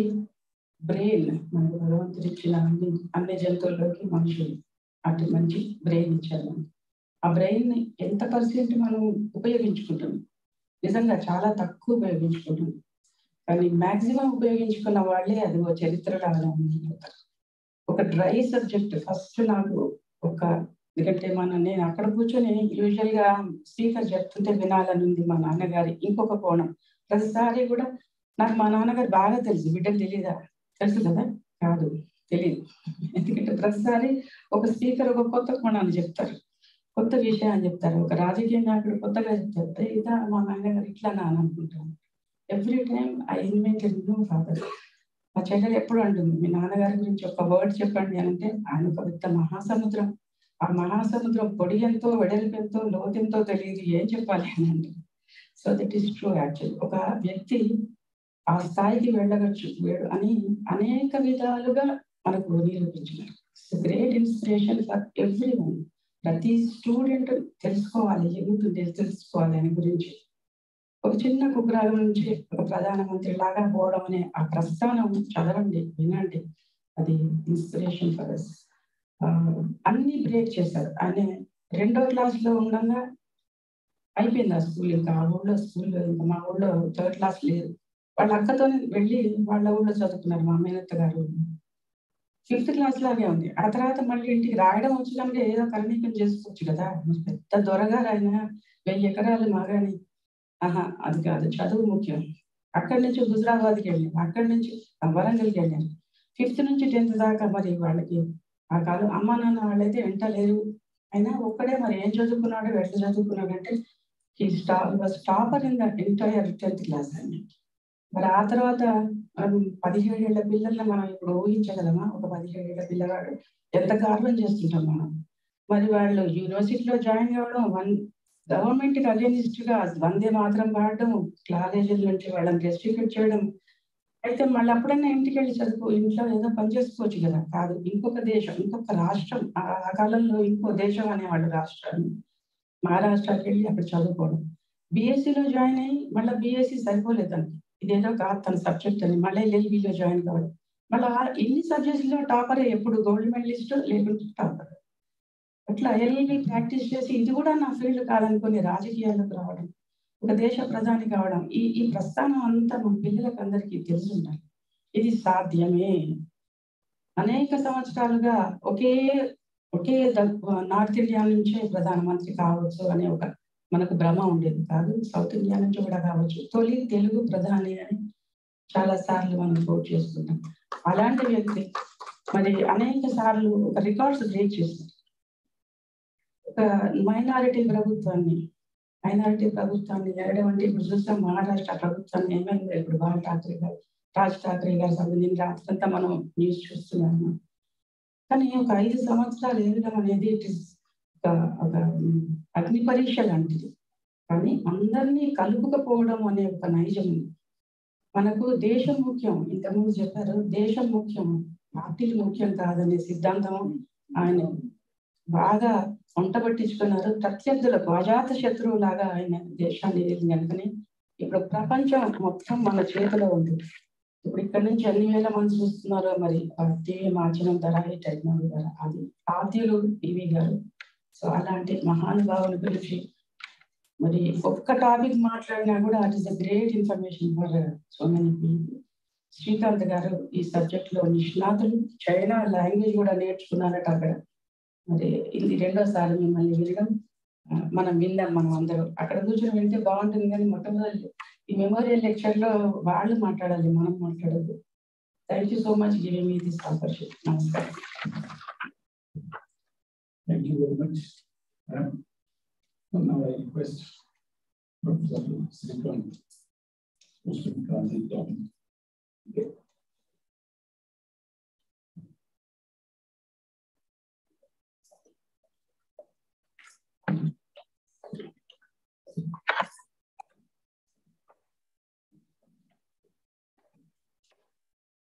బ్రెయిన్ మనకు భగవంతుడు ఇచ్చిన అన్ని జంతువుల్లోకి మనుషులు అటు మంచి బ్రెయిన్ ఇచ్చారు. ఆ బ్రెయిన్ ని ఎంత పర్సెంట్ మనం ఉపయోగించుకుంటాం? నిజంగా చాలా తక్కువ ఉపయోగించుకుంటాం. కానీ మాక్సిమం ఉపయోగించుకున్న వాళ్ళే అది ఓ చరిత్ర రావడం. ఒక డ్రై సబ్జెక్ట్ ఫస్ట్ నాకు ఒక, ఎందుకంటే నేను అక్కడ కూర్చొని యూజువల్ గా స్పీకర్ చెప్తుంటే వినాలని ఉంది. మా నాన్నగారి ఇంకొక కోణం. ప్రతిసారి కూడా నాకు మా నాన్నగారు బాగా తెలుసు, బిడ్డకు తెలియదా? తెలుసు కదా? కాదు, తెలియదు. ఎందుకంటే ప్రతిసారి ఒక స్పీకర్ ఒక కొత్త కోణాన్ని చెప్తారు, కొత్త విషయాన్ని చెప్తారు. ఒక రాజకీయ నాయకుడు కొత్తగా చెప్తారు, ఇదా మా నాన్నగారు ఇట్లా అని అనుకుంటాను. Every time I invented new father. మా చెల్లెలు ఎప్పుడు అంటుంది, మీ నాన్నగారి గురించి ఒక వర్డ్ చెప్పండి అంటే ఆయన ఒక పెద్ద మహాసముద్రం. ఆ మహాసముద్రం పొడి ఎంతో, వెడల్పు ఎంతో, లోతెంతో తెలియదు, ఏం చెప్పాలి అని అంటే. So that is true. Actual ఒక వ్యక్తి ఆ స్థాయికి వెళ్ళవచ్చు అని అనేక విధాలుగా మనకు నిరూపించినారు. Great inspiration for everyone. ప్రతి స్టూడెంట్ తెలుసుకోవాలి, ఎగుతుంది తెలుసుకోవాలి అని గురించి. ఒక చిన్న కుగ్రామం నుంచి ఒక ప్రధానమంత్రి లాగా పోవడం అనే ఆ ప్రస్థానం చదవండి, వినండి. అది ఇన్స్పిరేషన్ ఫర్ అస్. అన్ని బ్రేక్ చేశారు. ఆయన 2వ క్లాస్లో ఉండగా అయిపోయింది ఆ స్కూల్. ఇంకా ఆ ఊళ్ళో స్కూల్, ఇంకా మా ఊళ్ళో 3rd క్లాస్ లేదు. వాళ్ళ అక్కతో వెళ్ళి వాళ్ళ ఊళ్ళో చదువుకున్నారు. మా మేనత్త గారు 5th క్లాస్ లాగే ఉంది. ఆ తర్వాత మళ్ళీ ఇంటికి రాయడం వచ్చినాక ఏదో కరణీకం చేసుకోవచ్చు కదా. పెద్ద దొరగారు ఆయన, 1000 ఎకరాలు మాగాని. అది కాదు, చదువు ముఖ్యం. అక్కడి నుంచి హుజరాబాద్కి వెళ్ళారు, అక్కడి నుంచి వరంగల్కి వెళ్ళారు. 5th నుంచి 10th దాకా మరి వాళ్ళకి ఆ కాలం అమ్మ నాన్న వాళ్ళైతే వెంట లేరు. అయినా ఒక్కడే మరి ఏం చదువుకున్నాడు, ఎట్లా చదువుకున్నాడు అంటే topper in the entire 10th class అండి. మరి ఆ తర్వాత 17 ఏళ్ల పిల్లల్ని మనం ఇప్పుడు ఊహించగలమా? ఒక 17 ఏళ్ల పిల్లవాడు ఎంత గర్వం చేస్తుంటాం మనం. మరి వాళ్ళు యూనివర్సిటీలో జాయిన్ కావడం, గవర్నమెంట్ కి అగేనిస్ట్ గా వందే మాత్రం పాడడం, కాలేజీల నుంచి వాళ్ళని రెస్ట్రిక్ట్ చేయడం. అయితే మళ్ళీ అప్పుడన్నా ఇంటికి వెళ్ళి చదువుకో, ఇంట్లో ఏదో పని చేసుకోవచ్చు కదా. కాదు, ఇంకొక దేశం, ఇంకొక రాష్ట్రం, ఆ కాలంలో ఇంకో దేశం అనేవాళ్ళు రాష్ట్రాన్ని. మహారాష్ట్రకి వెళ్ళి అక్కడ చదువుకోవడం. బీఎస్సీలో జాయిన్ అయ్యి మళ్ళీ బీఎస్సీ సరిపోలేదు తనకి, ఇదేదో కాదు తన సబ్జెక్ట్ అని మళ్ళీ ఎల్ఎల్బీలో జాయిన్ కావడం. మళ్ళీ ఇన్ని సబ్జెక్ట్స్లో టాపర్, ఎప్పుడు గోల్డ్ మెడలిస్ట్ లేకుంటే టాపర్. అట్లా ఎల్ఎల్బీ ప్రాక్టీస్ చేసి ఇది కూడా నా ఫీల్డ్ కాదనుకుని రాజకీయాలకు రావడం, ఒక దేశ ప్రధాని కావడం. ఈ ప్రస్థానం అంతా మన పిల్లలకు అందరికీ తెలిసి ఉండాలి. ఇది సాధ్యమే. అనేక సంవత్సరాలుగా ఒకే నార్త్ ఇండియా నుంచే ప్రధానమంత్రి కావచ్చు అనే ఒక మనకు భ్రమ ఉండేది కాదు. సౌత్ ఇండియా నుంచి కూడా కావచ్చు. తొలి తెలుగు ప్రధాని అని చాలా సార్లు మనం కోట్ చేసుకుంటాం. అలాంటి వ్యక్తి మరి అనేక సార్లు ఒక రికార్డ్స్ బ్రేక్ చేశారు. ఒక మైనారిటీ ప్రభుత్వాన్ని వేయడం అంటే ఇప్పుడు చూస్తాం. మహారాష్ట్ర ప్రభుత్వాన్ని ఏమైందో ఇప్పుడు రాజ్ ఠాక్రే గారు సంబంధించిన రాత్రంతా మనం న్యూస్ చూస్తున్నాము. కానీ ఒక 5 సంవత్సరాలు ఏదడం అనేది ఇట్ ఇస్ ఒక అగ్ని పరీక్ష లాంటిది. కానీ అందరినీ కలుపుకపోవడం అనే ఒక నైజం ఉంది. మనకు దేశం ముఖ్యం, ఇంతకుముందు చెప్పారు, దేశం ముఖ్యం, పార్టీలు ముఖ్యం కాదనే సిద్ధాంతం ఆయన బాగా వంట పట్టించుకున్నారు. ప్రత్యర్థులకు అజాత శత్రువు లాగా ఆయన దేశాన్ని కనుకని ఇప్పుడు ప్రపంచం మొత్తం మన చేతిలో ఉంది. ఇప్పుడు ఇక్కడ నుంచి ఎన్ని వేల మంది చూస్తున్నారో మరి టీవీ మార్చడం ధర, ఈ టెక్నాలజీ ధర, అది ఆద్యులు టీవీ గారు. సో అలాంటి మహానుభావుల గురించి మరి ఒక్క టాపిక్ మాట్లాడినా కూడా it is a great information for so many people. Srikanth గారు ఈ సబ్జెక్ట్ లో నిష్ణాతులు, చైనా లాంగ్వేజ్ కూడా నేర్చుకున్నారట అక్కడ. మరి ఇది 2వ సారి మిమ్మల్ని వినడం, మనం విందాం. మనం అందరూ అక్కడ కూర్చొని వింటే బాగుంటుంది, కానీ మొట్టమొదటి ఈ మెమోరియల్ లెక్చర్ లో వాళ్ళు మాట్లాడాలి, మనం మాట్లాడదు. Thank you so much giving me this opportunity. నమస్కారం. Thank you very much. Now I request Professor Srikanth to transit on.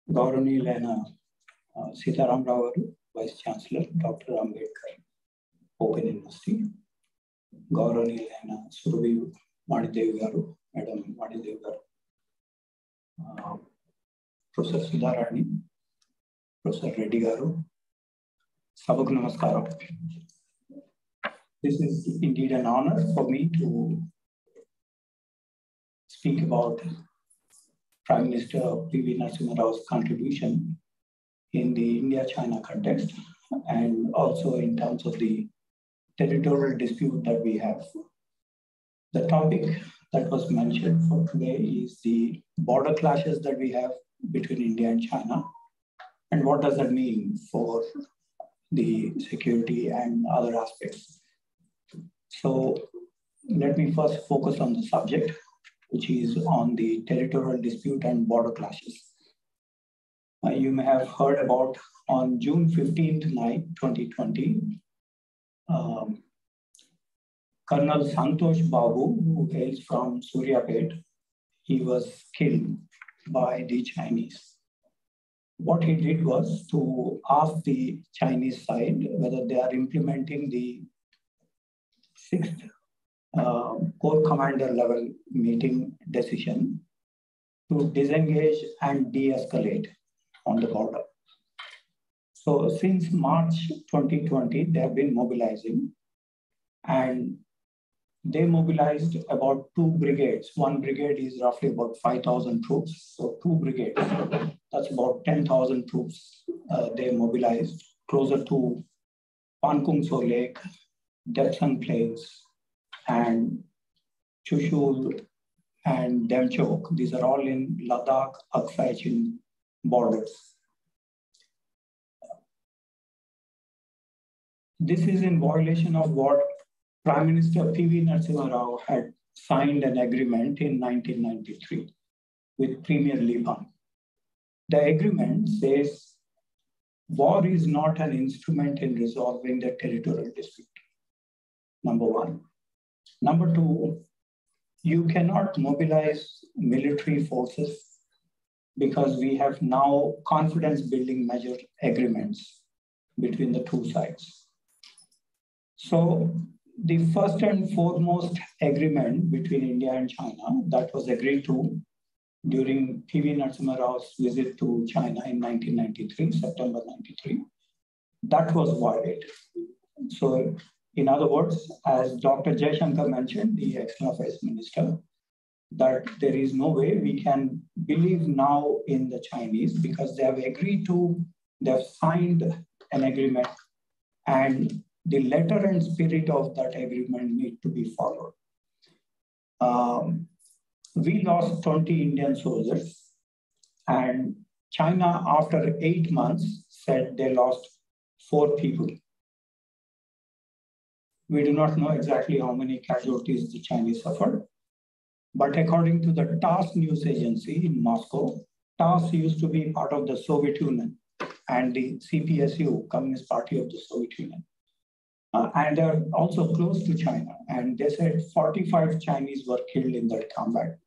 గౌరవనీయులైన సీతారామరావు గారు, vice chancellor doctor Ambedkar open university, గౌరవనీయులైన సురభి వాణిదేవి గారు, మేడం వాణిదేవి గారు, ప్రొఫెసర్ సుధారాణి, ప్రొఫెసర్ రెడ్డి గారు, సభకు నమస్కారం. This is indeed an honor for me to speak about Prime Minister P.V. Narasimha Rao's contribution in the India-China context, and also in terms of the territorial dispute that we have. The topic that was mentioned for today is the border clashes that we have between India and China, and what does that mean for the security and other aspects. So let me first focus on the subject, which is on the territorial dispute and border clashes. You may have heard about on June 15th night, 2020, Colonel Santosh Babu, who hails from Suryapet, he was killed by the Chinese. What he did was to ask the Chinese side whether they are implementing the 6th Corps Commander level meeting decision to disengage and de-escalate on the border. So since March 2020, they have been mobilizing, and they mobilized about 2 brigades. One brigade is roughly about 5,000 troops. So 2 brigades, that's about 10,000 troops. They mobilized closer to Pankung Tso Lake, Depsang Plains, and Chushul and Demchok. These are all in Ladakh, Aksai Chin borders. this is in violation of what Prime Minister P.V. Narasimha Rao had signed an agreement in 1993 with Premier Lee Bang. The agreement says war is not an instrument in resolving the territorial dispute. Number one. Number two, you cannot mobilize military forces because we have now confidence building measure agreements between the two sides. So the first and foremost agreement between India and China that was agreed to during P.V. Narasimha Rao's visit to China in 1993, September 93, that was violated. So in other words, as Dr. Jaishankar mentioned, the External Affairs Minister, that there is no way we can believe now in the Chinese because they have agreed to, they have signed an agreement, and the letter and spirit of that agreement need to be followed. We lost 20 Indian soldiers, and China, after 8 months, said they lost 4 people. We do not know exactly how many casualties the Chinese suffered, but according to the TASS news agency in Moscow, TASS used to be part of the Soviet Union and the CPSU, Communist Party of the Soviet Union. And they're also close to China. And they said 45 Chinese were killed in that combat.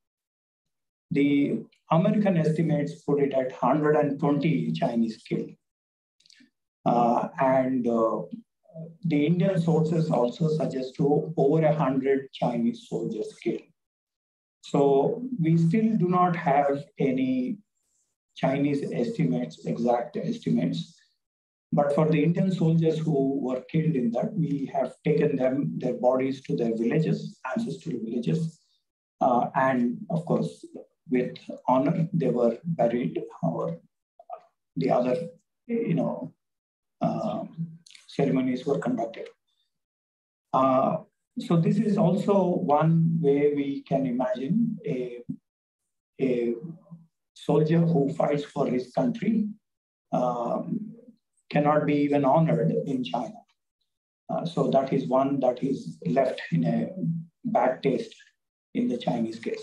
The American estimates put it at 120 Chinese killed. The Indian sources also suggest to over 100 Chinese soldiers killed. So we still do not have any Chinese estimates, exact estimates. But for the Indian soldiers who were killed in that, we have taken their bodies to their villages, ancestral villages. And of course, with honor, they were buried, or the other, ceremonies were conducted. So this is also one way we can imagine a soldier who fights for his country cannot be even honored in China. So that is one that is left in a bad taste in the Chinese case.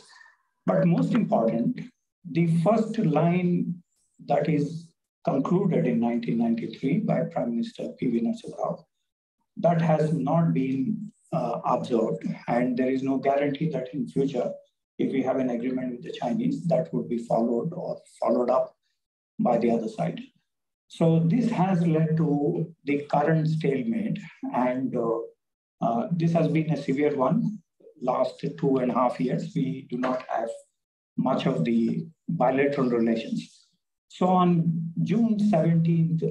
But most important, the first line that is concluded in 1993 by Prime Minister P.V. Narasimha Rao, that has not been observed, and there is no guarantee that in future, if we have an agreement with the Chinese, that would be followed or followed up by the other side. So this has led to the current stalemate, and this has been a severe one. Last 2.5 years, we do not have much of the bilateral relations. So on June 17th,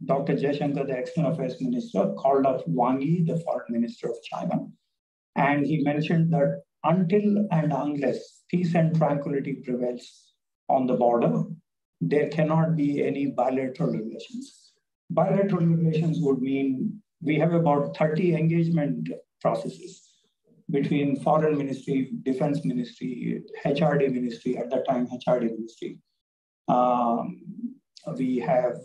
Dr. Jaishankar, the External Affairs Minister, called up Wang Yi, the Foreign Minister of China, and he mentioned that until and unless peace and tranquility prevails on the border, there cannot be any bilateral relations. Bilateral relations would mean we have about 30 engagement processes between Foreign Ministry, Defense Ministry, HRD Ministry, at that time HRD Ministry. We have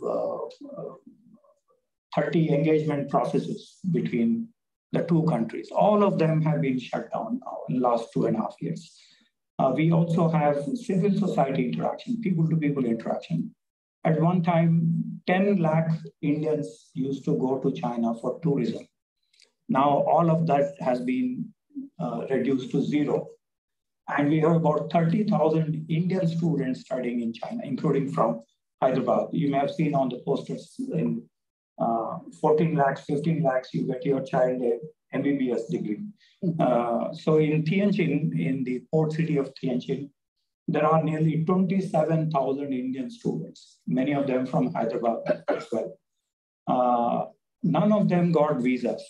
30 engagement processes between the two countries. All of them have been shut down now in the last 2.5 years. We also have civil society interaction, people-to-people interaction. At one time, 10 lakh Indians used to go to China for tourism. Now, all of that has been reduced to 0. And we have about 30,000 Indian students studying in China, including from Hyderabad. You may have seen on the posters in 14 lakhs, 15 lakhs, you get your child a MBBS degree. So in Tianjin, in the port city of Tianjin, there are nearly 27,000 Indian students, many of them from Hyderabad as well. None of them got visas,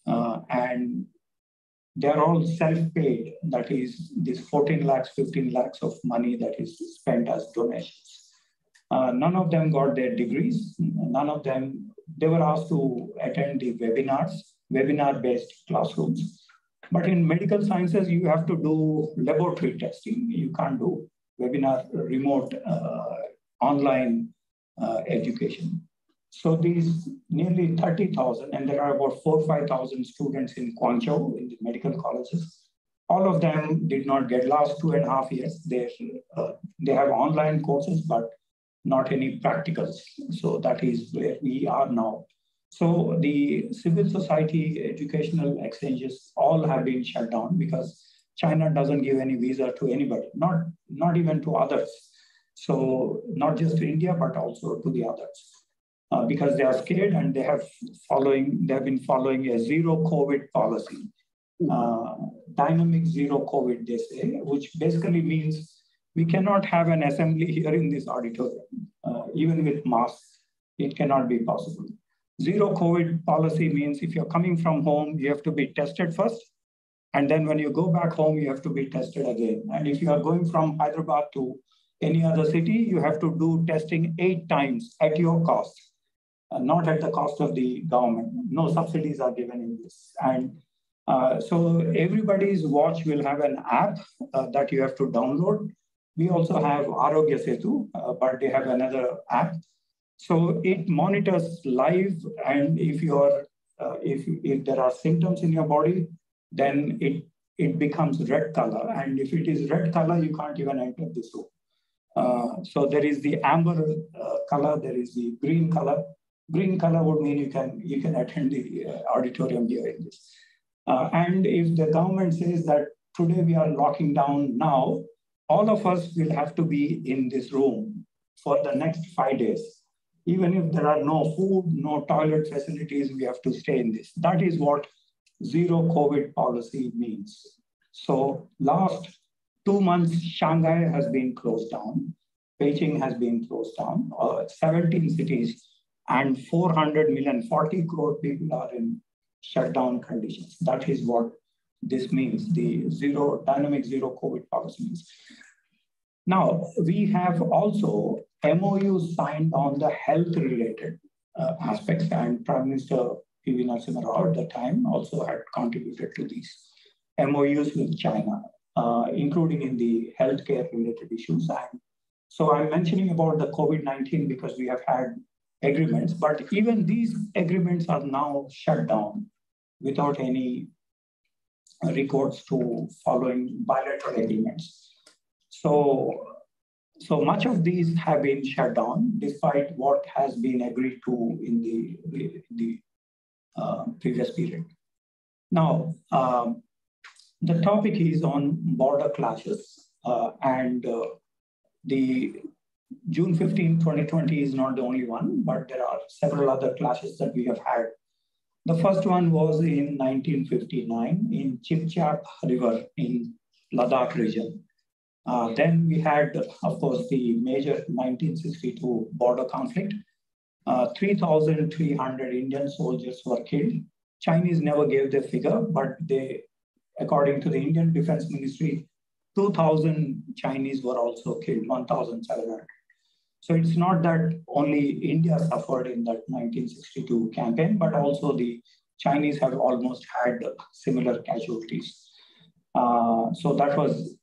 and they're all self-paid. That is, this 14 lakhs, 15 lakhs of money that is spent as donations. None of them got their degrees. None of them, they were asked to attend the webinars, webinar-based classrooms. But in medical sciences, you have to do laboratory testing. You can't do webinar, remote, online education. So these nearly 30,000, and there are about 4,000 or 5,000 students in Guangzhou in the medical colleges. All of them did not get last 2.5 years. They have online courses, but not any practicals. So that is where we are now. So the civil society educational exchanges all have been shut down because China doesn't give any visa to anybody, not even to others. So not just to India, but also to the others. Because they are scared and they have been following a zero COVID policy. Dynamic zero COVID, they say, which basically means we cannot have an assembly here in this auditorium. Even with masks, it cannot be possible. Zero COVID policy means if you're coming from home, you have to be tested first. And then when you go back home, you have to be tested again. And if you are going from Hyderabad to any other city, you have to do testing 8 times at your cost, not at the cost of the government. No subsidies are given in this. And so everybody's watch will have an app that you have to download. We also have Arogya Setu, but they have another app. So it monitors live, and if there are symptoms in your body, then it becomes red color. And if it is red color, you can't even enter this room. So there is the amber color, there is the green color. Green color would mean you can attend the auditorium here in this. And if the government says that today we are locking down now, all of us will have to be in this room for the next 5 days. Even if there are no food, no toilet facilities, we have to stay in this. That is what zero COVID policy means. So last 2 months, Shanghai has been closed down. Beijing has been closed down. 17 cities and 400 million, 40 crore people are in shutdown conditions. That is what this means, the dynamic zero COVID policy means. Now, we have also MOUs signed on the health-related aspects, and Prime Minister P.V. Narasimha Rao at the time also had contributed to these MOUs with China, including in the healthcare-related issues. And so I'm mentioning about the COVID-19 because we have had agreements, but even these agreements are now shut down without any records to following bilateral agreements. So much of these have been shut down despite what has been agreed to in the previous period. Now, the topic is on border clashes, and the June 15, 2020 is not the only one, but there are several other clashes that we have had. The first one was in 1959 in Chipchap River in Ladakh region. Then we had, of course, the major 1962 border conflict. 3,300 Indian soldiers were killed. Chinese never gave the figure, but they, according to the Indian Defense Ministry, 2,000 Chinese were also killed, 1,700. So it's not that only India suffered in that 1962 campaign, but also the Chinese have almost had similar casualties. So that was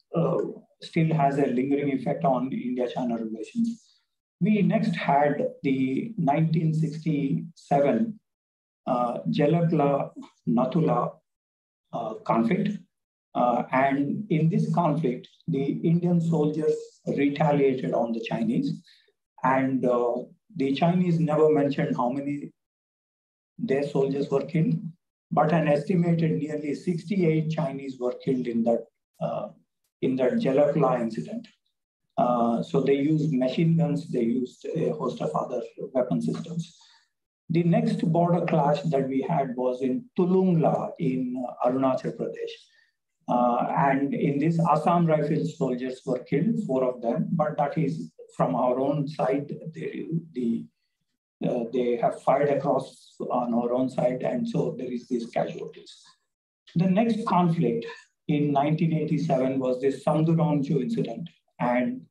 still has a lingering effect on India-China relations. We next had the 1967 Jalapla-Natula conflict. And in this conflict, the Indian soldiers retaliated on the Chinese. And the Chinese never mentioned how many their soldiers were killed, but an estimated nearly 68 Chinese were killed in that Jalapla incident. So they used machine guns, they used a host of other weapon systems. The next border clash that we had was in Tulungla in Arunachal Pradesh. And in this, Assam Rifles soldiers were killed, 4 of them, but that is from our own side. They have fired across on our own side, and so there is these casualties. The next conflict in 1987 was this Samdurongju incident. And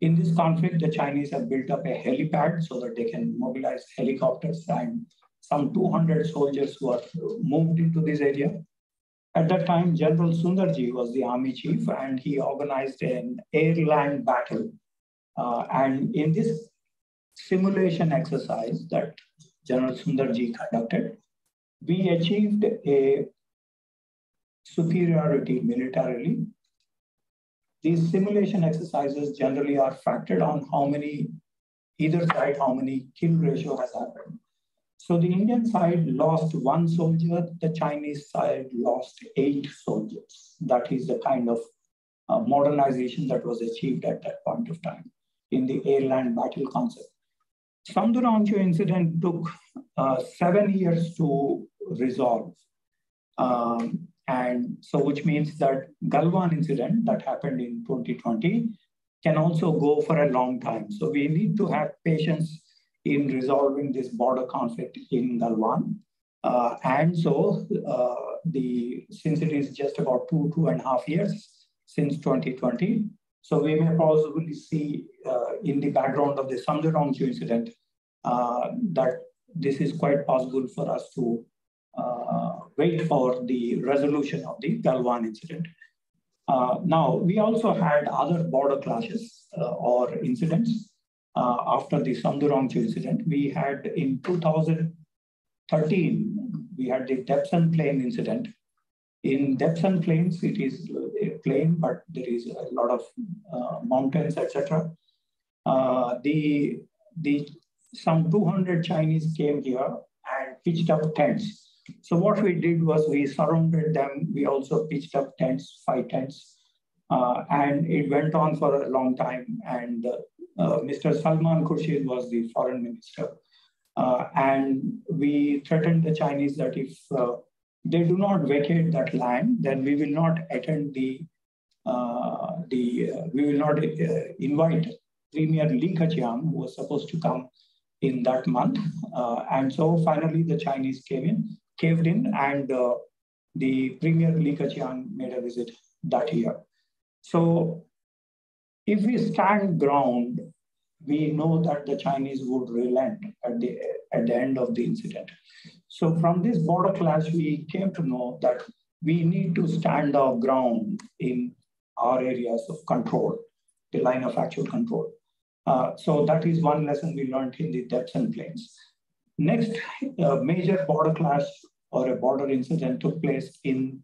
in this conflict, the Chinese have built up a helipad so that they can mobilize helicopters, and some 200 soldiers were moved into this area. At that time, General Sundarji was the army chief, and he organized an air-land battle. And in this simulation exercise that General Sundarji conducted, we achieved a superiority militarily. These simulation exercises generally are factored on how many, either side, how many kill ratio has happened. So the Indian side lost 1 soldier, the Chinese side lost 8 soldiers. That is the kind of modernization that was achieved at that point of time in the air-land battle concept. Samdurangchu incident took 7 years to resolve. And so which means that Galwan incident that happened in 2020 can also go for a long time. So we need to have patience in resolving this border conflict in Galwan. And so since it is just about 2.5 years since 2020, so we may possibly see in the background of the Samdurangchu incident that this is quite possible for us to wait for the resolution of the Galwan incident. Now, we also had other border clashes or incidents after the Samdurangchu incident. We had in 2013, we had the Depsen Plain incident. In Depsen Plains, it is a plain, but there is a lot of mountains, etc. Some 200 Chinese came here and pitched up tents. So what we did was we surrounded them. We also pitched up tents, 5 tents, and it went on for a long time. And Mr. Salman Khurshid was the foreign minister. And we threatened the Chinese that if they do not vacate that land, then we will not attend we will not invite Premier Li Keqiang, who was supposed to come in that month. And so finally the Chinese caved in, and the Premier Li Keqiang made a visit that year. So if we stand ground, we know that the Chinese would relent at the end of the incident. So from this border clash, we came to know that we need to stand our ground in our areas of control, the line of actual control. So that is one lesson we learned in the Depsen Plains. Next major border clash or a border incident took place in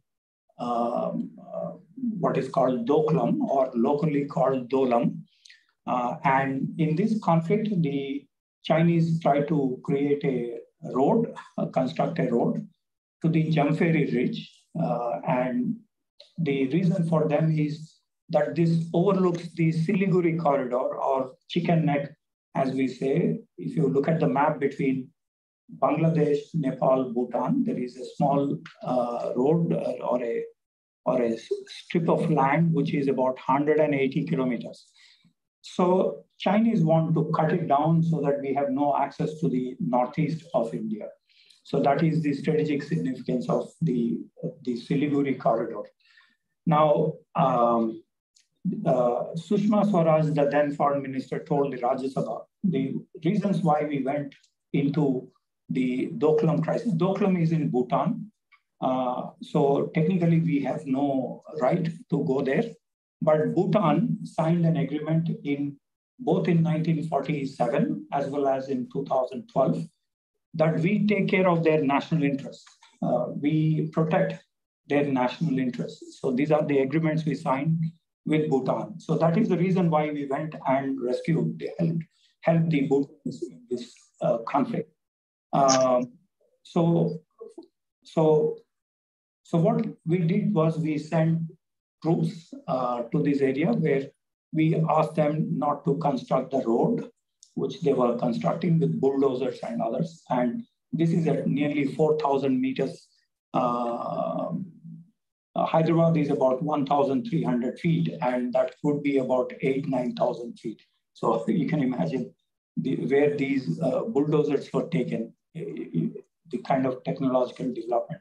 what is called Doklam, or locally called Dolam. And in this conflict, the Chinese tried to create a road, construct a road to the Jampheri Ridge. And the reason for them is that this overlooks the Siliguri corridor, or chicken neck, as we say. If you look at the map between Bangladesh, Nepal, Bhutan, there is a small road or a strip of land which is about 180 kilometers. So Chinese want to cut it down so that we have no access to the northeast of India. So that is the strategic significance of the Siliguri corridor. Now, Sushma Swaraj, the then foreign minister, told the Rajya Sabha the reasons why we went into the Doklam crisis. Doklam is in Bhutan. So technically we have no right to go there. But Bhutan signed an agreement both in 1947 as well as in 2012 that we take care of their national interests. We protect their national interests. So these are the agreements we signed with Bhutan. So that is the reason why we went and rescued, helped the Bhutans in this conflict. So what we did was we sent troops to this area where we asked them not to construct the road, which they were constructing with bulldozers and others. And this is at nearly 4,000 meters. Hyderabad is about 1,300 feet, and that would be about 9,000 feet. So you can imagine where these bulldozers were taken, the kind of technological development.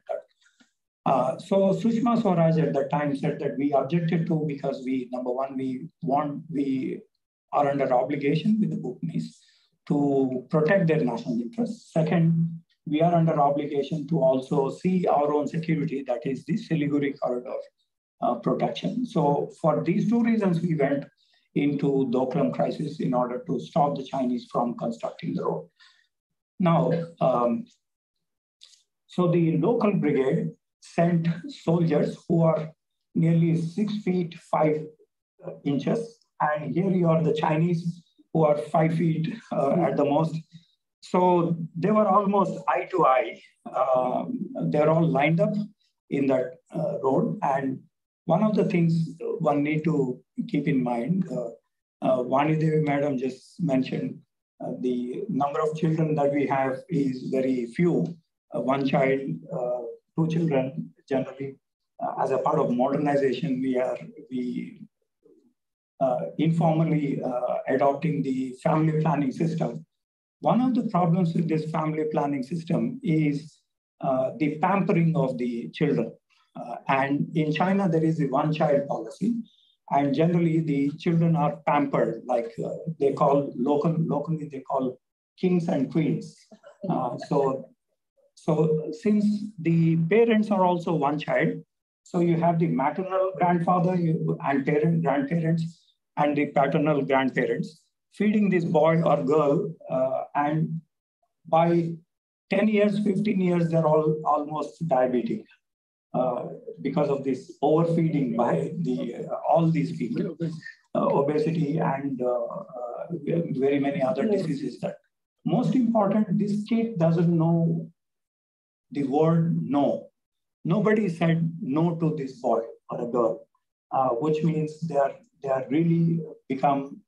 So Sushma Swaraj at the time said that we objected to because number one, we are under obligation with the Bhutanese to protect their national interests. Second, we are under obligation to also see our own security, that is the Siliguri corridor protection. So for these two reasons, we went into Doklam crisis in order to stop the Chinese from constructing the road. Now, so the local brigade sent soldiers who are nearly 6 feet 5 inches, and here you are the Chinese who are 5 feet at the most. So they were almost eye to eye. They're all lined up in that road. And one of the things one need to keep in mind, Vani Devi Madam just mentioned the number of children that we have is very few. One child, 2 children generally. As a part of modernization, we informally adopting the family planning system. One of the problems with this family planning system is the pampering of the children. And in China, there is a one-child policy. And generally, the children are pampered, like they call, locally, they call kings and queens. So since the parents are also one child, so you have the maternal grandfather and grandparents and the paternal grandparents feeding this boy or girl, and by 10 years, 15 years, they're all almost diabetic because of this overfeeding by all these people, obesity and very many other diseases. That most important, this kid doesn't know the word no. Nobody said no to this boy or a girl, which means they are really become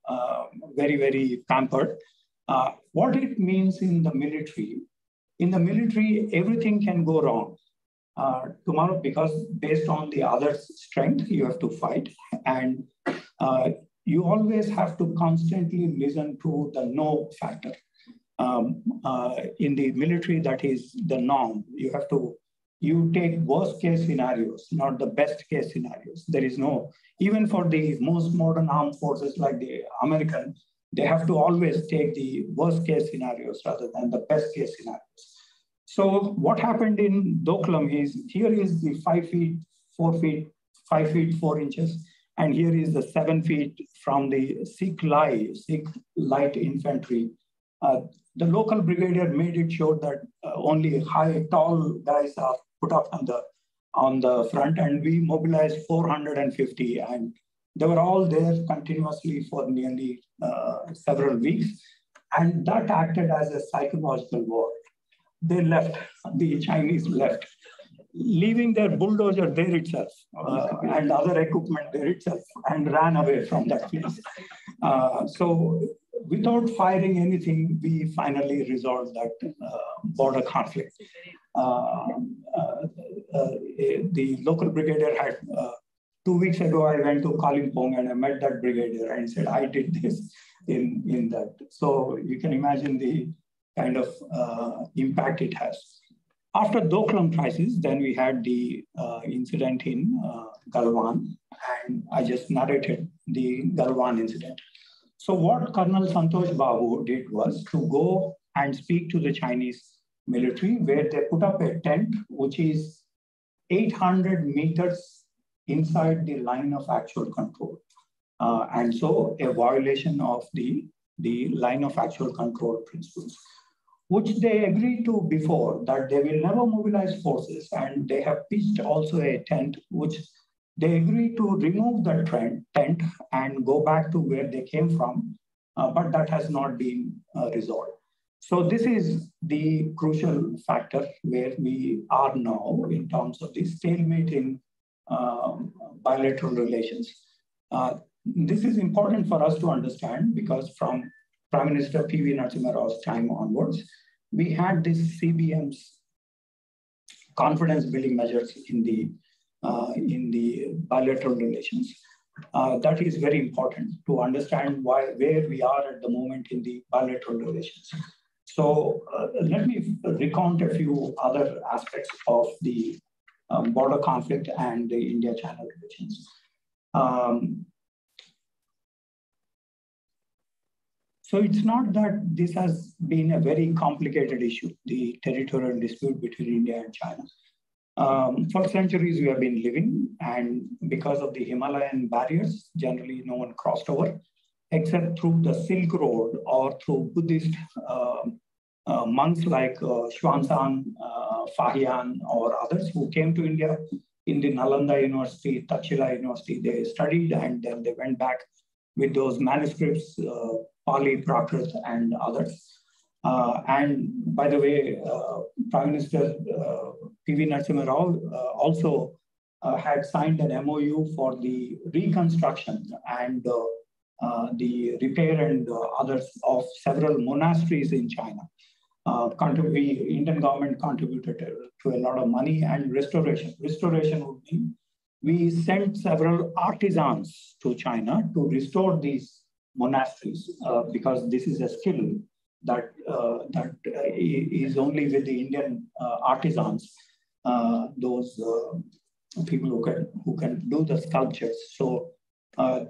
very, very pampered. What it means in the military, everything can go wrong tomorrow, because based on the other's strength, you have to fight. And you always have to constantly listen to the no factor. In the military, that is the norm. You take worst case scenarios, not the best case scenarios. There is no, even for the most modern armed forces like the American, they have to always take the worst case scenarios rather than the best case scenarios. So what happened in Doklam is, here is the 5 feet, 4 feet, 5 feet, 4 inches. And here is the 7 feet from the Sikh light infantry. The local brigadier made it sure that only tall guys are put up on the front, and we mobilized 450, and they were all there continuously for nearly several weeks, and that acted as a psychological war. They left, the Chinese left, leaving their bulldozer there itself and other equipment there itself, and ran away from that place. So without firing anything, we finally resolved that border conflict. The local brigadier had, 2 weeks ago, I went to Kalimpong and I met that brigadier and said, I did this in that. So you can imagine the kind of impact it has. After Doklam crisis, then we had the incident in Galwan, and I just narrated the Galwan incident. So what Colonel Santosh Babu did was to go and speak to the Chinese military, where they put up a tent, which is 800 meters inside the line of actual control. And so a violation of the line of actual control principles, which they agreed to before, that they will never mobilize forces. And they have pitched also a tent, which they agreed to remove the tent and go back to where they came from, but that has not been resolved. So this is the crucial factor where we are now in terms of the stalemate in bilateral relations. This is important for us to understand, because from Prime Minister P.V. Narasimha Rao's time onwards, we had this CBM's confidence building measures in the bilateral relations. That is very important to understand where we are at the moment in the bilateral relations. So let me recount a few other aspects of the border conflict and the India-China relations. So it's not that this has been a very complicated issue, the territorial dispute between India and China. For centuries, we have been living, and because of the Himalayan barriers, generally no one crossed over, except through the Silk Road or through Buddhist monks like Xuanzang, Fahian, or others who came to India in the Nalanda University, Takshila University. They studied and then they went back with those manuscripts, Pali, Prakrit, and others. And by the way, Prime Minister P.V. Narasimha Rao also had signed an MOU for the reconstruction and the repair and others of several monasteries in China. Indian government contributed to a lot of money and restoration. Restoration would mean we sent several artisans to China to restore these monasteries because this is a skill that is only with the Indian artisans, those people who can do the sculptures. So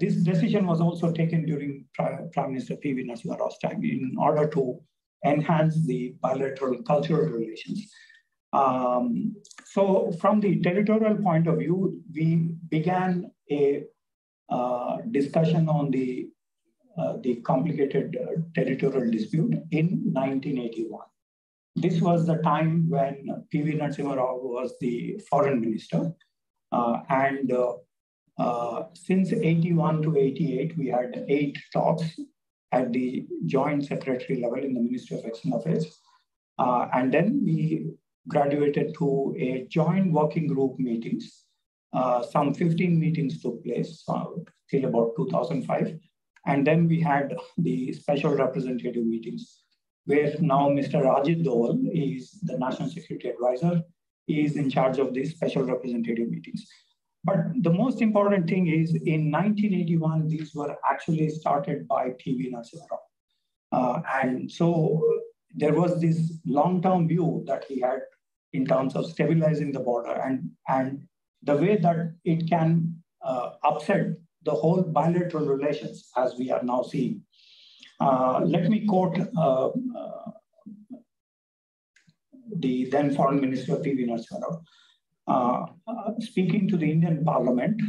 this decision was also taken during Prime Minister P.V. Narasimha Rao's time in order to enhance the bilateral cultural relations. So from the territorial point of view, we began a discussion on the complicated territorial dispute in 1981. This was the time when P.V. Narasimha Rao was the foreign minister. Since 81 to 88, we had 8 talks at the joint secretary level in the Ministry of External Affairs. And then we graduated to a joint working group meetings. Some 15 meetings took place till about 2005. And then we had the special representative meetings, where now Mr. Ajit Doval is the National Security Advisor. He is in charge of these special representative meetings. But the most important thing is in 1981, these were actually started by P.V. Narasimha Rao. And so there was this long-term view that he had in terms of stabilizing the border and the way that it can upset the whole bilateral relations as we are now seeing. Let me quote the then Foreign Minister P.V. Narasimha Rao. Speaking to the Indian Parliament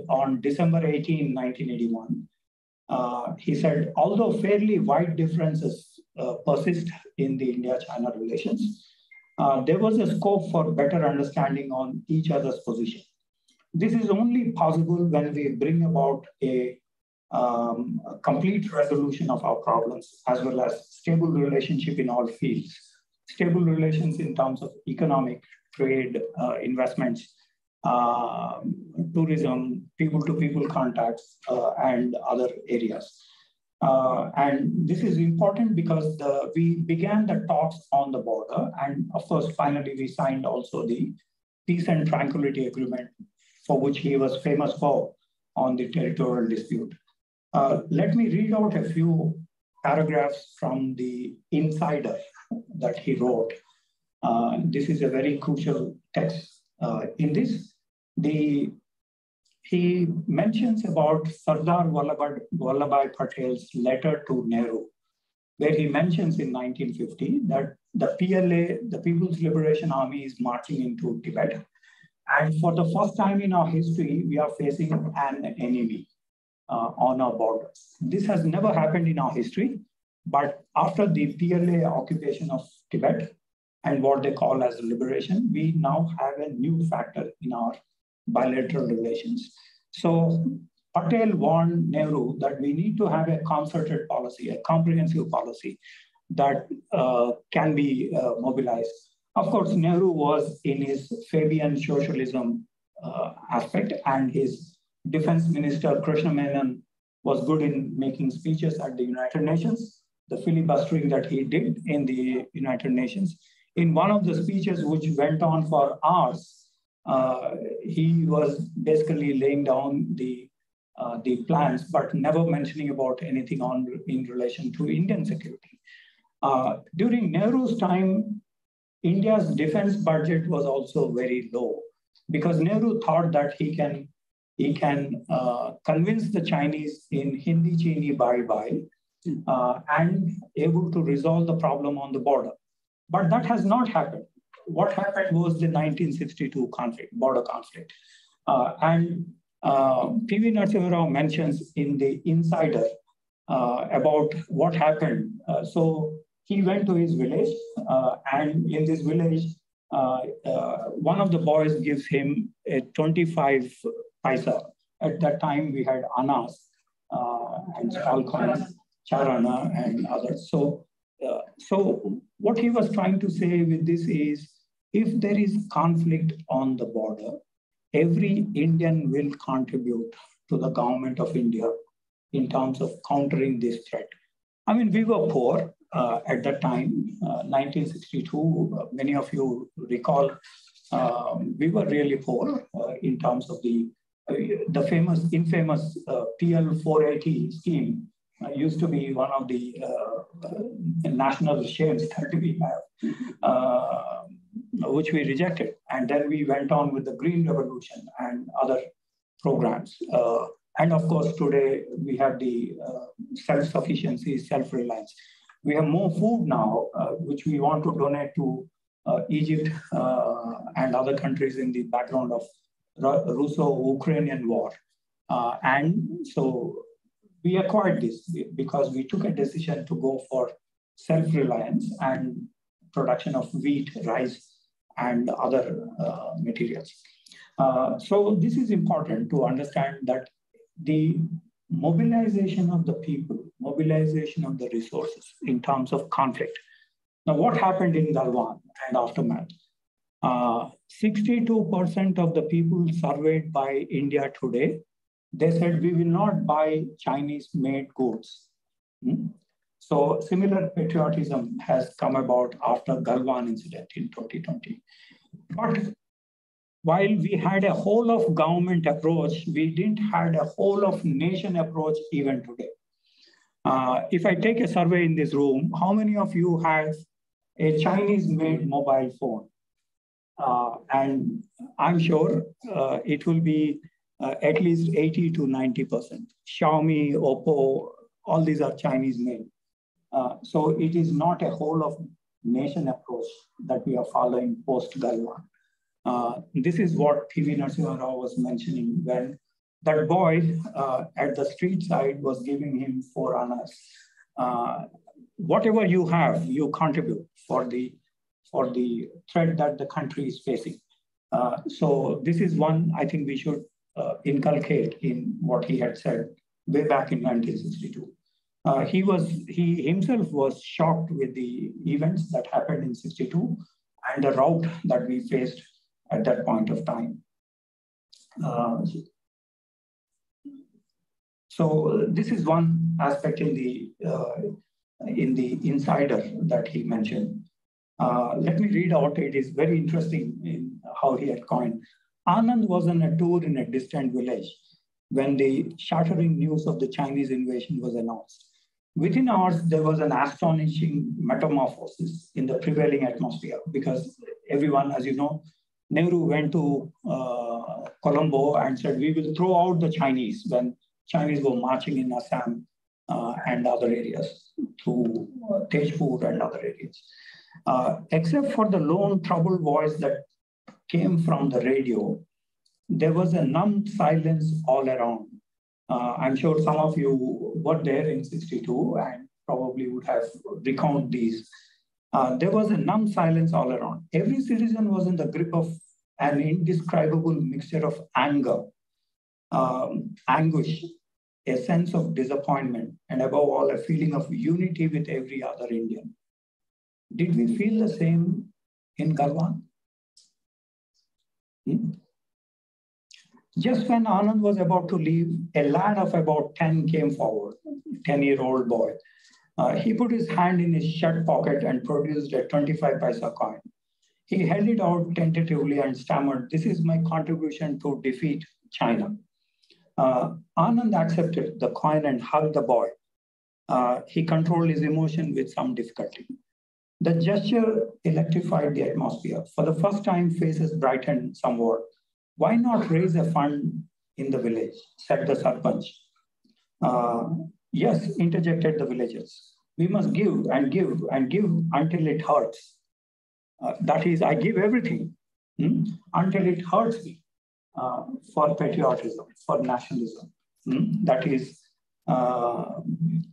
on December 18, 1981, he said, although fairly wide differences persist in the India-China relations, there was a scope for better understanding on each other's position. This is only possible when we bring about a complete resolution of our problems, as well as stable relationship in all fields. Stable relations in terms of economic, trade, investments, tourism, people-to-people contacts, and other areas. And this is important because we began the talks on the border. And of course, finally, we signed also the Peace and Tranquility Agreement, for which he was famous for on the territorial dispute. Let me read out a few paragraphs from the Insider that he wrote. This is a very crucial text. In this, he mentions about Sardar Vallabhbhai Patel's letter to Nehru, where he mentions in 1950 that the PLA, the People's Liberation Army, is marching into Tibet. And for the first time in our history, we are facing an enemy on our borders. This has never happened in our history, but after the PLA occupation of Tibet and what they call as liberation, we now have a new factor in our bilateral relations. So Patel warned Nehru that we need to have a concerted policy, a comprehensive policy that can be mobilized. Of course, Nehru was in his Fabian socialism aspect, and his defense minister, Krishna Menon, was good in making speeches at the United Nations, the filibustering that he did in the United Nations. In one of the speeches, which went on for hours, he was basically laying down the plans, but never mentioning about anything in relation to Indian security. During Nehru's time, India's defense budget was also very low because Nehru thought that he can convince the Chinese in Hindi Chini bye-bye and able to resolve the problem on the border. But that has not happened. What happened was the 1962 conflict, border conflict. And P.V. Narasimha Rao mentions in the Insider about what happened. So he went to his village, and in this village, one of the boys gives him a 25 paisa. At that time, we had annas and small coins, charana and others. So what he was trying to say with this is, if there is conflict on the border, every Indian will contribute to the government of India in terms of countering this threat. I mean, we were poor at that time, 1962. Many of you recall, we were really poor in terms of the infamous PL 480 scheme. Used to be one of the national shames that we have, which we rejected. And then we went on with the Green Revolution and other programs. And of course, today we have the self-sufficiency, self-reliance. We have more food now, which we want to donate to Egypt and other countries in the background of Russo-Ukrainian war. And so we acquired this because we took a decision to go for self-reliance and production of wheat, rice, and other materials. So this is important to understand that the mobilization of the people, mobilization of the resources in terms of conflict. Now, what happened in Galwan and aftermath? 62% of the people surveyed by India today, they said, we will not buy Chinese-made goods. So similar patriotism has come about after Galwan incident in 2020. But while we had a whole of government approach, we didn't have a whole of nation approach even today. If I take a survey in this room, how many of you have a Chinese-made mobile phone? And I'm sure it will be at least 80 to 90%. Xiaomi, Oppo, all these are Chinese-made. So it is not a whole of nation approach that we are following post-Galwan. This is what P.V. Narasimha Rao was mentioning when that boy at the street side was giving him 4 annas. Whatever you have, you contribute for the threat that the country is facing. So this is one I think we should inculcate in what he had said way back in 1962. He himself was shocked with the events that happened in 62 and the rout that we faced at that point of time. So this is one aspect in the insider that he mentioned. Let me read out. It is very interesting in how he had coined. Anand was on a tour in a distant village when the shattering news of the Chinese invasion was announced. Within hours, there was an astonishing metamorphosis in the prevailing atmosphere because everyone, as you know, Nehru went to Colombo and said, we will throw out the Chinese when Chinese were marching in Assam and other areas through Tejpur and other areas. Except for the lone troubled voice that came from the radio, there was a numbed silence all around. I'm sure some of you were there in 62 and probably would have recounted these. There was a numb silence all around. Every citizen was in the grip of an indescribable mixture of anger, anguish, a sense of disappointment, and above all, a feeling of unity with every other Indian. Did we feel the same in Galwan? Just when Anand was about to leave, a lad of about 10 came forward, 10-year-old boy. He put his hand in his shirt pocket and produced a 25 paisa coin. He held it out tentatively and stammered, "This is my contribution to defeat China." Anand accepted the coin and hugged the boy. He controlled his emotion with some difficulty. The gesture electrified the atmosphere. For the first time, faces brightened somewhat. "Why not raise a fund in the village?" said the Sarpanch. "Yes," interjected the villagers. "We must give and give and give until it hurts." That is, I give everything until it hurts me for patriotism, for nationalism. That is,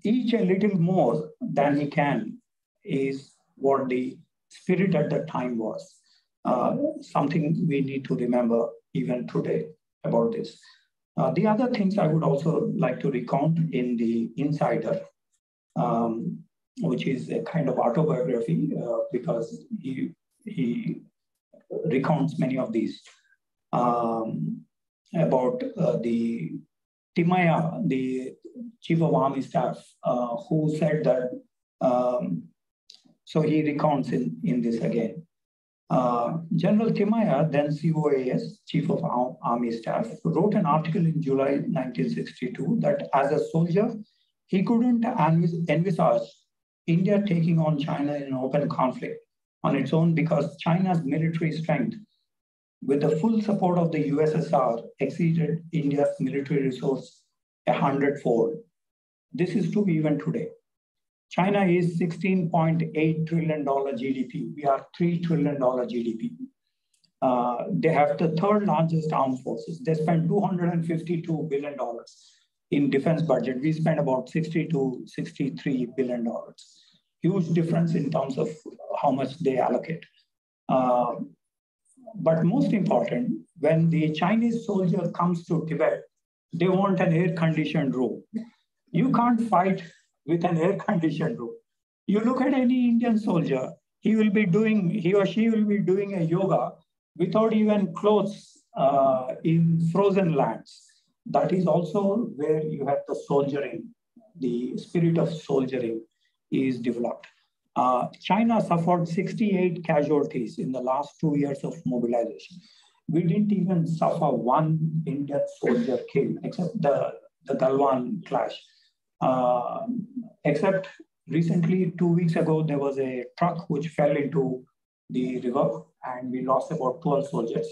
each a little more than he can is what the spirit at the time was. Something we need to remember even today about this. The other things I would also like to recount in the Insider, which is a kind of autobiography because he recounts many of these about the Timaya, the chief of army staff, who said that, so he recounts in this again. General Timaya, then COAS, Chief of Army Staff, wrote an article in July 1962 that as a soldier, he couldn't envisage India taking on China in an open conflict on its own because China's military strength, with the full support of the USSR, exceeded India's military resource 100-fold. This is true even today. China is $16.8 trillion GDP. We are $3 trillion GDP. They have the third largest armed forces. They spend $252 billion in defense budget. We spend about $60 to $63 billion. Huge difference in terms of how much they allocate. But most important, when the Chinese soldier comes to Tibet, they want an air-conditioned room. You can't fight with an air-conditioned room. You look at any Indian soldier, he or she will be doing a yoga without even clothes in frozen lands. That is also where you have the soldiering, the spirit of soldiering is developed. China suffered 68 casualties in the last 2 years of mobilization. We didn't even suffer one Indian soldier killed, except the Galwan clash. Except recently, 2 weeks ago, there was a truck which fell into the river and we lost about 12 soldiers.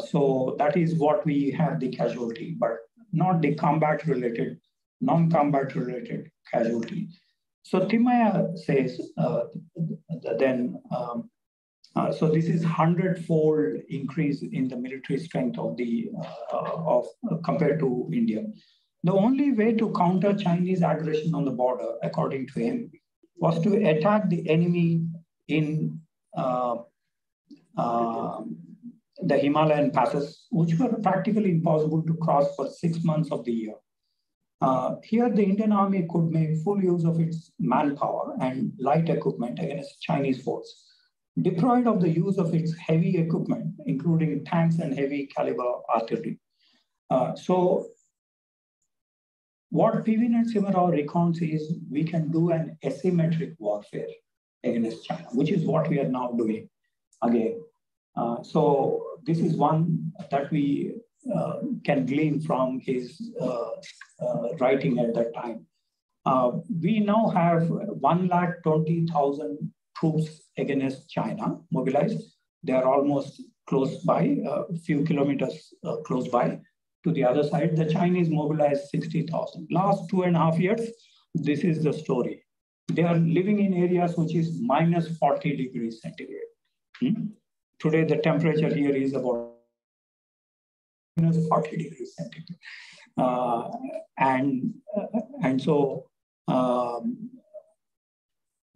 So that is what we have the casualty, but not the combat-related, non-combat related casualty. So Timaya says so this is 100-fold increase in the military strength of the compared to India. The only way to counter Chinese aggression on the border, according to him, was to attack the enemy in the Himalayan passes, which were practically impossible to cross for 6 months of the year. Here, the Indian Army could make full use of its manpower and light equipment against Chinese force, deprived of the use of its heavy equipment, including tanks and heavy caliber artillery. So what P.V. Narasimha Rao recounts is we can do an asymmetric warfare against China, which is what we are now doing again. So this is one that we can glean from his writing at that time. We now have 120,000 troops against China mobilized. They are almost close by, a few kilometers close by. To the other side, the Chinese mobilized 60,000. Last 2.5 years, this is the story. They are living in areas which is minus 40 degrees centigrade. Today, the temperature here is about minus 40 degrees centigrade. And so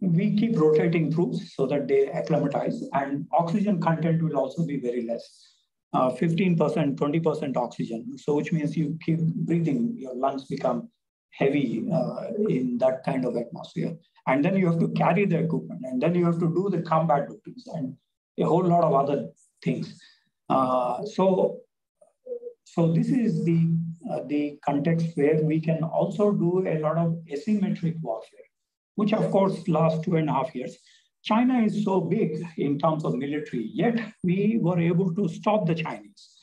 we keep rotating troops so that they acclimatize, and oxygen content will also be very less. 15%, 20% oxygen. So which means you keep breathing, your lungs become heavy in that kind of atmosphere. And then you have to carry the equipment, and then you have to do the combat duties and a whole lot of other things. So this is the context where we can also do a lot of asymmetric warfare, which of course lasts 2.5 years. China is so big in terms of military, yet we were able to stop the Chinese.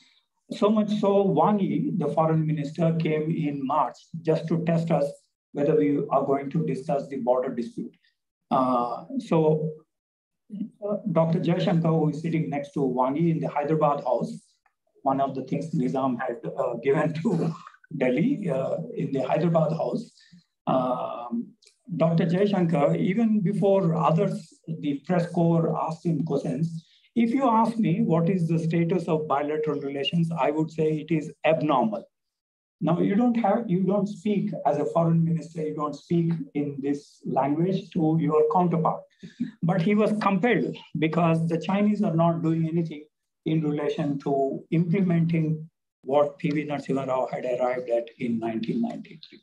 So much so, Wang Yi, the foreign minister, came in March just to test us whether we are going to discuss the border dispute. So Dr. Jaishankar, who is sitting next to Wang Yi in the Hyderabad house, one of the things Nizam had given to Delhi in the Hyderabad house, Dr. Jaishankar, even before others, the press corps asked him questions. If you ask me what is the status of bilateral relations, I would say it is abnormal. Now you don't speak as a foreign minister, you don't speak in this language to your counterpart. But he was compelled because the Chinese are not doing anything in relation to implementing what P.V. Narasimha Rao had arrived at in 1993.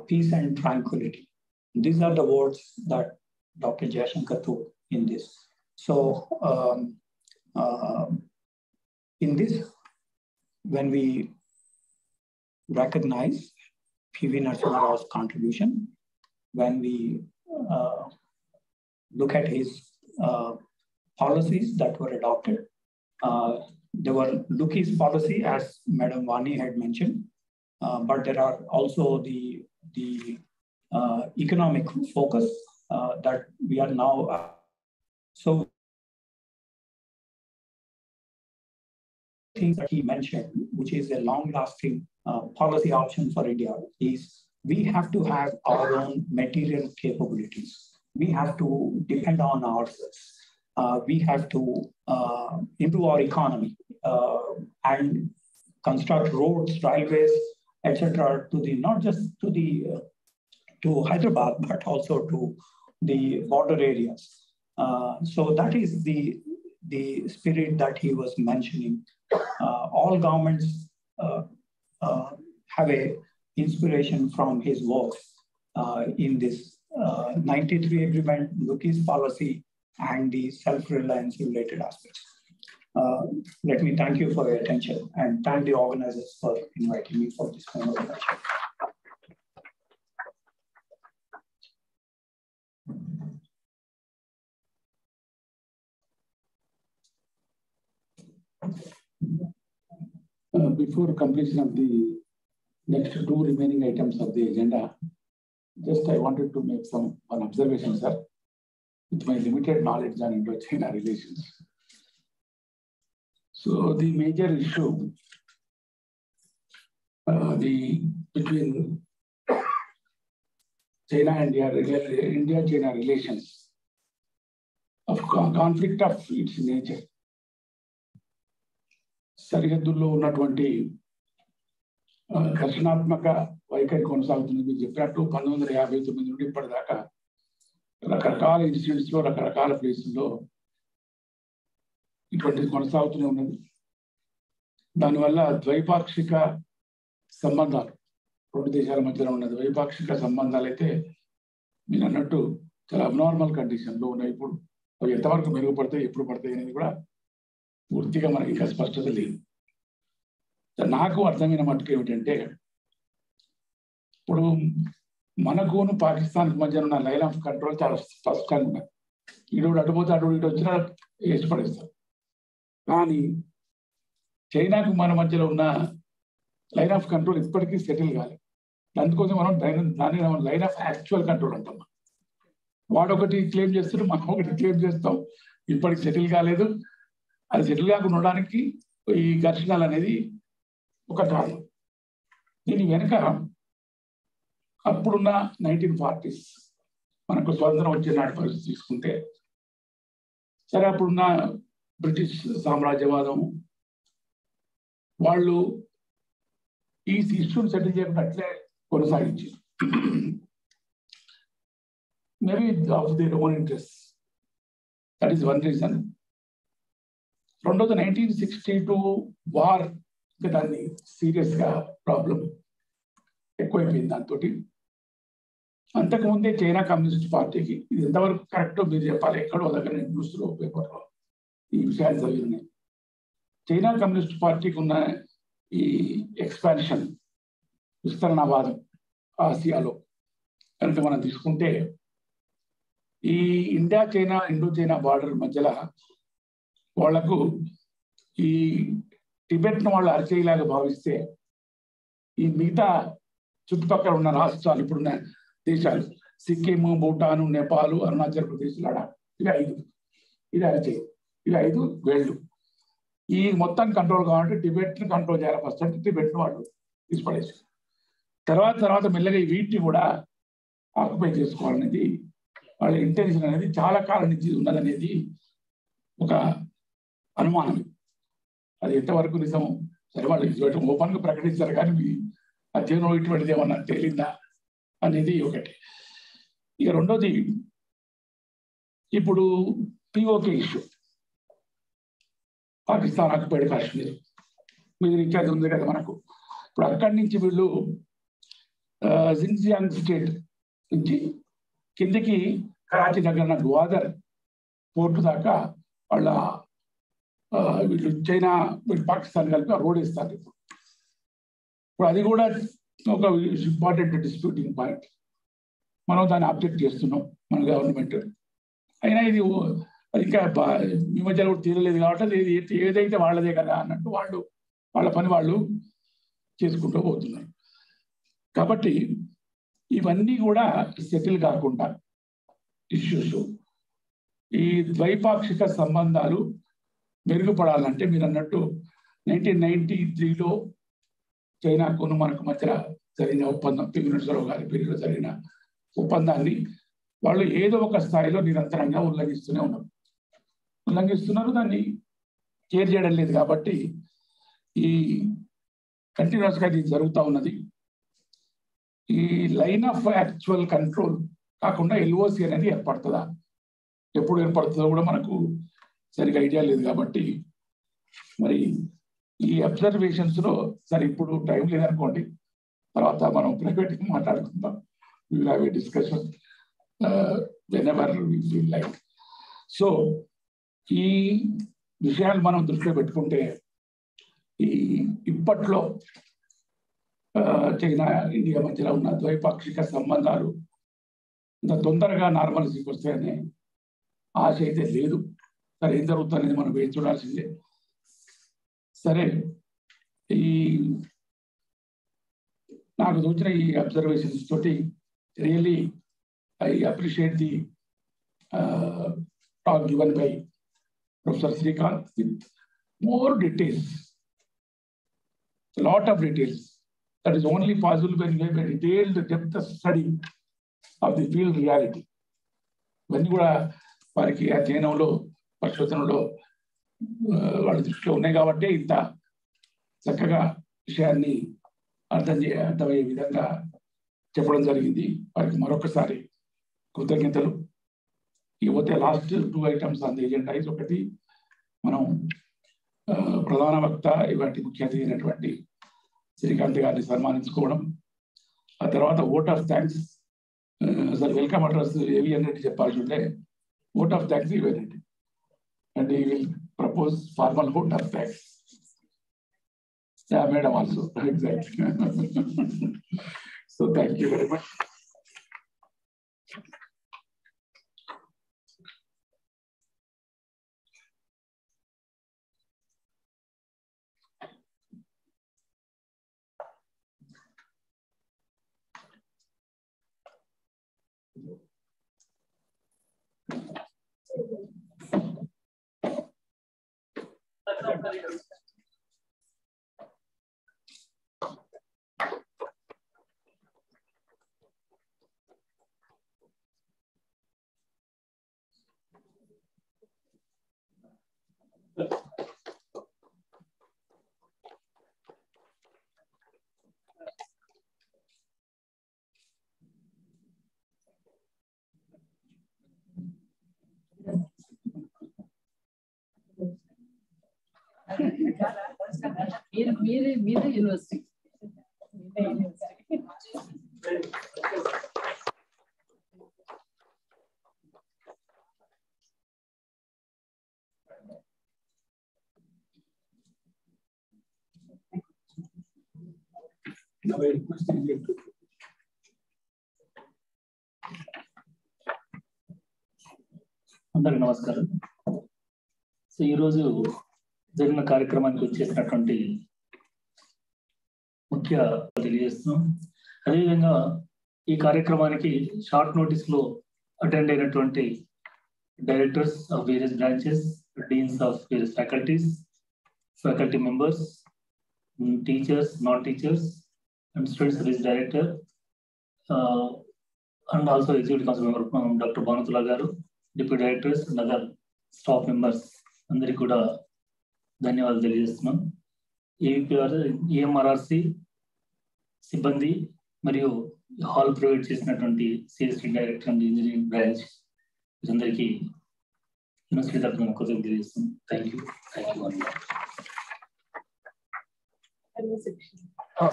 Peace and tranquility. These are the words that Dr. Jayashankar took in this. So in this, when we recognize P.V. Narasimha Rao's contribution, when we look at his policies that were adopted, there were Lookie's policy, as Madam Vani had mentioned, but there are also the economic focus that we are now. So things that he mentioned, which is a long-lasting policy option for India, is we have to have our own material capabilities. We have to depend on ourselves. We have to improve our economy and construct roads, railways, etc. to the not just to the to Hyderabad, but also to the border areas. So that is the spirit that he was mentioning. All governments have a inspiration from his works in this 93 agreement, Lookie's policy, and the self-reliance related aspects. Let me thank you for your attention and thank the organizers for inviting me for this kind of lecture. Before completion of the next two remaining items of the agenda, just I wanted to make one observation, sir, with my limited knowledge on Indo-China relations. So the major issue between China and India-China relations of conflict of its nature. సరిహద్దుల్లో ఉన్నటువంటి ఘర్షణాత్మక వైఖరి కొనసాగుతుంది. మీరు చెప్పినట్టు 1959 నుండి ఇప్పటిదాకా రకరకాల incidents లో రకరకాల ప్లేసుల్లో ఇటువంటిది కొనసాగుతూనే ఉన్నది. దానివల్ల ద్వైపాక్షిక సంబంధాలు రెండు దేశాల మధ్యలో ఉన్న ద్వైపాక్షిక సంబంధాలు అయితే మీరు అన్నట్టు చాలా అబ్నార్మల్ కండిషన్లో ఉన్నాయి. ఇప్పుడు అవి ఎంతవరకు మెరుగుపడతాయి, ఎప్పుడు పడతాయి అనేది కూడా పూర్తిగా మనకి ఇంకా స్పష్టత లేదు. నాకు అర్థమైన మట్టుకు ఏమిటంటే, ఇప్పుడు మనకును పాకిస్తాన్కి మధ్య ఉన్న లైన్ ఆఫ్ కంట్రోల్ చాలా స్పష్టంగా ఉన్నది. ఇటు అటుపోతే అటు ఇటు వచ్చినా వేసి పడేస్తారు. కానీ చైనాకు మన మధ్యలో ఉన్న లైన్ ఆఫ్ కంట్రోల్ ఇప్పటికీ సెటిల్ కాలేదు. అందుకోసం మనం దాన్ని లైన్ ఆఫ్ యాక్చువల్ కంట్రోల్ అంటాం. వాడు ఒకటి క్లెయిమ్ చేస్తారు, మనం ఒకటి క్లెయిమ్ చేస్తాం. ఇప్పటికి సెటిల్ కాలేదు. అది సెటిల్ కాకుండా ఉండడానికి ఈ ఘర్షణలు అనేది ఒక కారణం. దీని వెనుక అప్పుడున్న 1940s మనకు స్వతంత్రం వచ్చే నాటి పరిస్థితి తీసుకుంటే, సరే అప్పుడున్న బ్రిటిష్ సామ్రాజ్యవాదం వాళ్ళు ఈ ఇష్యూని సెటిల్ చేయకుండా అట్లే కొనసాగించారు. Maybe of the own interest. That is one reason. రెండోది 1962 వార్, దాన్ని సీరియస్గా ప్రాబ్లం ఎక్కువైపోయింది. దాంతో అంతకుముందే చైనా కమ్యూనిస్ట్ పార్టీకి, ఇది ఎంతవరకు కరెక్టో మీరు చెప్పాలి, ఎక్కడో దగ్గర న్యూస్లో పేపర్లో ఈ విషయాలు చదివినాయి. చైనా కమ్యూనిస్ట్ పార్టీకి ఉన్న ఈ ఎక్స్పాన్షన్, విస్తరణవాదం ఆసియాలో కనుక మనం తీసుకుంటే, ఈ ఇండో చైనా బార్డర్ మధ్యలో వాళ్లకు ఈ టిబెట్ను వాళ్ళు అరచేయలాగా భావిస్తే, ఈ మిగతా చుట్టుపక్కల ఉన్న రాష్ట్రాలు, ఇప్పుడున్న దేశాలు సిక్కిం, భూటాను, నేపాల్, అరుణాచల్ ప్రదేశ్, లడాక్, ఇవి 5, ఇది అరచేయి, ఇవి 5 వేళ్ళు. ఈ మొత్తం కంట్రోల్ కావాలంటే టిబెట్ని కంట్రోల్ చేయాలి ఫస్ట్. అంటే టిబెట్ను వాళ్ళు తీసిపడేసి తర్వాత మెల్లగా ఈ వీటిని కూడా ఆక్యుపై చేసుకోవాలనేది వాళ్ళ ఇంటెన్షన్ అనేది చాలా కాలం నుంచి ఉన్నదనేది ఒక అనుమానం. అది ఎంతవరకు నిజం, సరే వాళ్ళు ఓపెన్గా ప్రకటిస్తారు, కానీ అధ్యయనం ఇటువంటిది ఏమన్నా తేలిందా అనేది ఒకటి. ఇక రెండోది, ఇప్పుడు PoK issue, Pakistan occupied Kashmir మీద ఇన్ఛార్జ్ ఉంది కదా మనకు. ఇప్పుడు అక్కడి నుంచి వీళ్ళు జిన్జియాంగ్ స్టేట్ నుంచి కిందికి కరాచీ దగ్గర గ్వాదర్ పోర్టు దాకా వాళ్ళ వీళ్ళు చైనా వీళ్ళు పాకిస్తాన్ కలిపి రోడ్ ఇస్తారు. ఇప్పుడు అది కూడా ఒక ఇంపార్టెంట్ డిస్ప్యూటింగ్ పాయింట్. మనం దాన్ని ఆబ్జెక్ట్ చేస్తున్నాం మన గవర్నమెంట్. అయినా ఇది ఇంకా ఈ మధ్యలో కూడా తీరలేదు కాబట్టి అది ఏదైతే వాళ్ళదే కదా అన్నట్టు వాళ్ళ పని వాళ్ళు చేసుకుంటూ పోతున్నారు. కాబట్టి ఇవన్నీ కూడా సెటిల్ కాకుండా ఇష్యూస్, ఈ ద్వైపాక్షిక సంబంధాలు మెరుగుపడాలంటే మీరు అన్నట్టు 1993లో చైనాకును మనకు మధ్య జరిగిన ఒప్పందం, పివి నరసింహారావు గారి పీరియడ్లో జరిగిన ఒప్పందాన్ని వాళ్ళు ఏదో ఒక స్థాయిలో నిరంతరంగా ఉల్లంఘిస్తున్నారు. దాన్ని కేర్ చేయడం లేదు. కాబట్టి ఈ కంటిన్యూస్గా ఇది జరుగుతూ ఉన్నది. ఈ లైన్ ఆఫ్ యాక్చువల్ కంట్రోల్ కాకుండా ఎల్ఓసి అనేది ఏర్పడుతుందా, ఎప్పుడు ఏర్పడుతుందో కూడా మనకు సరిగ్గా ఐడియా లేదు. కాబట్టి మరి ఈ అబ్జర్వేషన్స్ లో సరే ఇప్పుడు టైం లేదనుకోండి, తర్వాత మనం ప్రైవేట్గా మాట్లాడుకుందాం. we will have a discussion whenever we feel like. So ఈ విషయాలు మనం దృష్టిలో పెట్టుకుంటే ఇప్పట్లో చైనా ఇండియా మధ్యలో ఉన్న ద్వైపాక్షిక సంబంధాలు ఇంత తొందరగా నార్మల్సీకి వస్తాయనే ఆశ అయితే లేదు. సరే, ఏం జరుగుతుందనేది మనం వేచి చూడాల్సిందే. సరే, ఈ నాకు వచ్చిన ఈ అబ్జర్వేషన్స్ తోటి really I appreciate the talk given by professor Srikanth with more details, lot of details. That is only possible when you have a detailed depth study of the field reality. ఇవన్నీ కూడా వారికి అధ్యయనంలో పరిశోధనలో వాళ్ళ దృష్టిలో ఉన్నాయి కాబట్టి ఇంత చక్కగా విషయాన్ని అర్థమయ్యే విధంగా చెప్పడం జరిగింది. వారికి మరొకసారి కృతజ్ఞతలు. ఇకపోతే last 2 items on the agenda. ఒకటి, మనం ప్రధాన వక్త ఇవాటి ముఖ్య అతిథి అయినటువంటి శ్రీకాంత్ గారిని సన్మానించుకోవడం. ఆ తర్వాత ఓట్ ఆఫ్ థ్యాంక్స్. అసలు వెల్కమ్ అడ్రస్ ఏవి అన్నట్టు చెప్పాల్సి ఉంటే ఓట్ ఆఫ్ థ్యాంక్స్ ఇవేనండి. అండ్ ఈ will propose formal vote of thanks. Madam also exactly. So thank you very much. మీరే యూనివర్సిటీ. అందరికి నమస్కారం. సో ఈరోజు జరిగిన కార్యక్రమానికి వచ్చేసినటువంటి ముఖ్య తెలియజేస్తున్నాం. అదేవిధంగా ఈ కార్యక్రమానికి షార్ట్ నోటీస్ లో అటెండ్ అయినటువంటి directors of various branches, deans of various faculties, faculty members, teachers, non teachers and student service director and also executive council member doctor Bhanutula garu, deputy directors and other staff members అందరికీ కూడా ధన్యవాదాలు తెలియజేస్తున్నాం. AMRRC సిబ్బంది మరియు hall provide చేసినటువంటి CST director and engineering branch వీరందరికీ university తరఫున కృతజ్ఞతలు తెలియజేస్తాం. Thank you.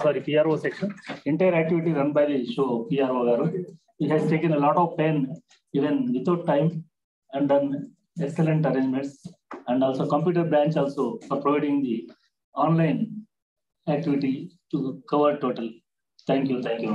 Sorry, PRO section. Entire activity run by the show PRO Garu. He has taken a lot of pain even without time and done excellent arrangements, and also computer branch also for providing the online activity to cover total. Thank you. Thank you.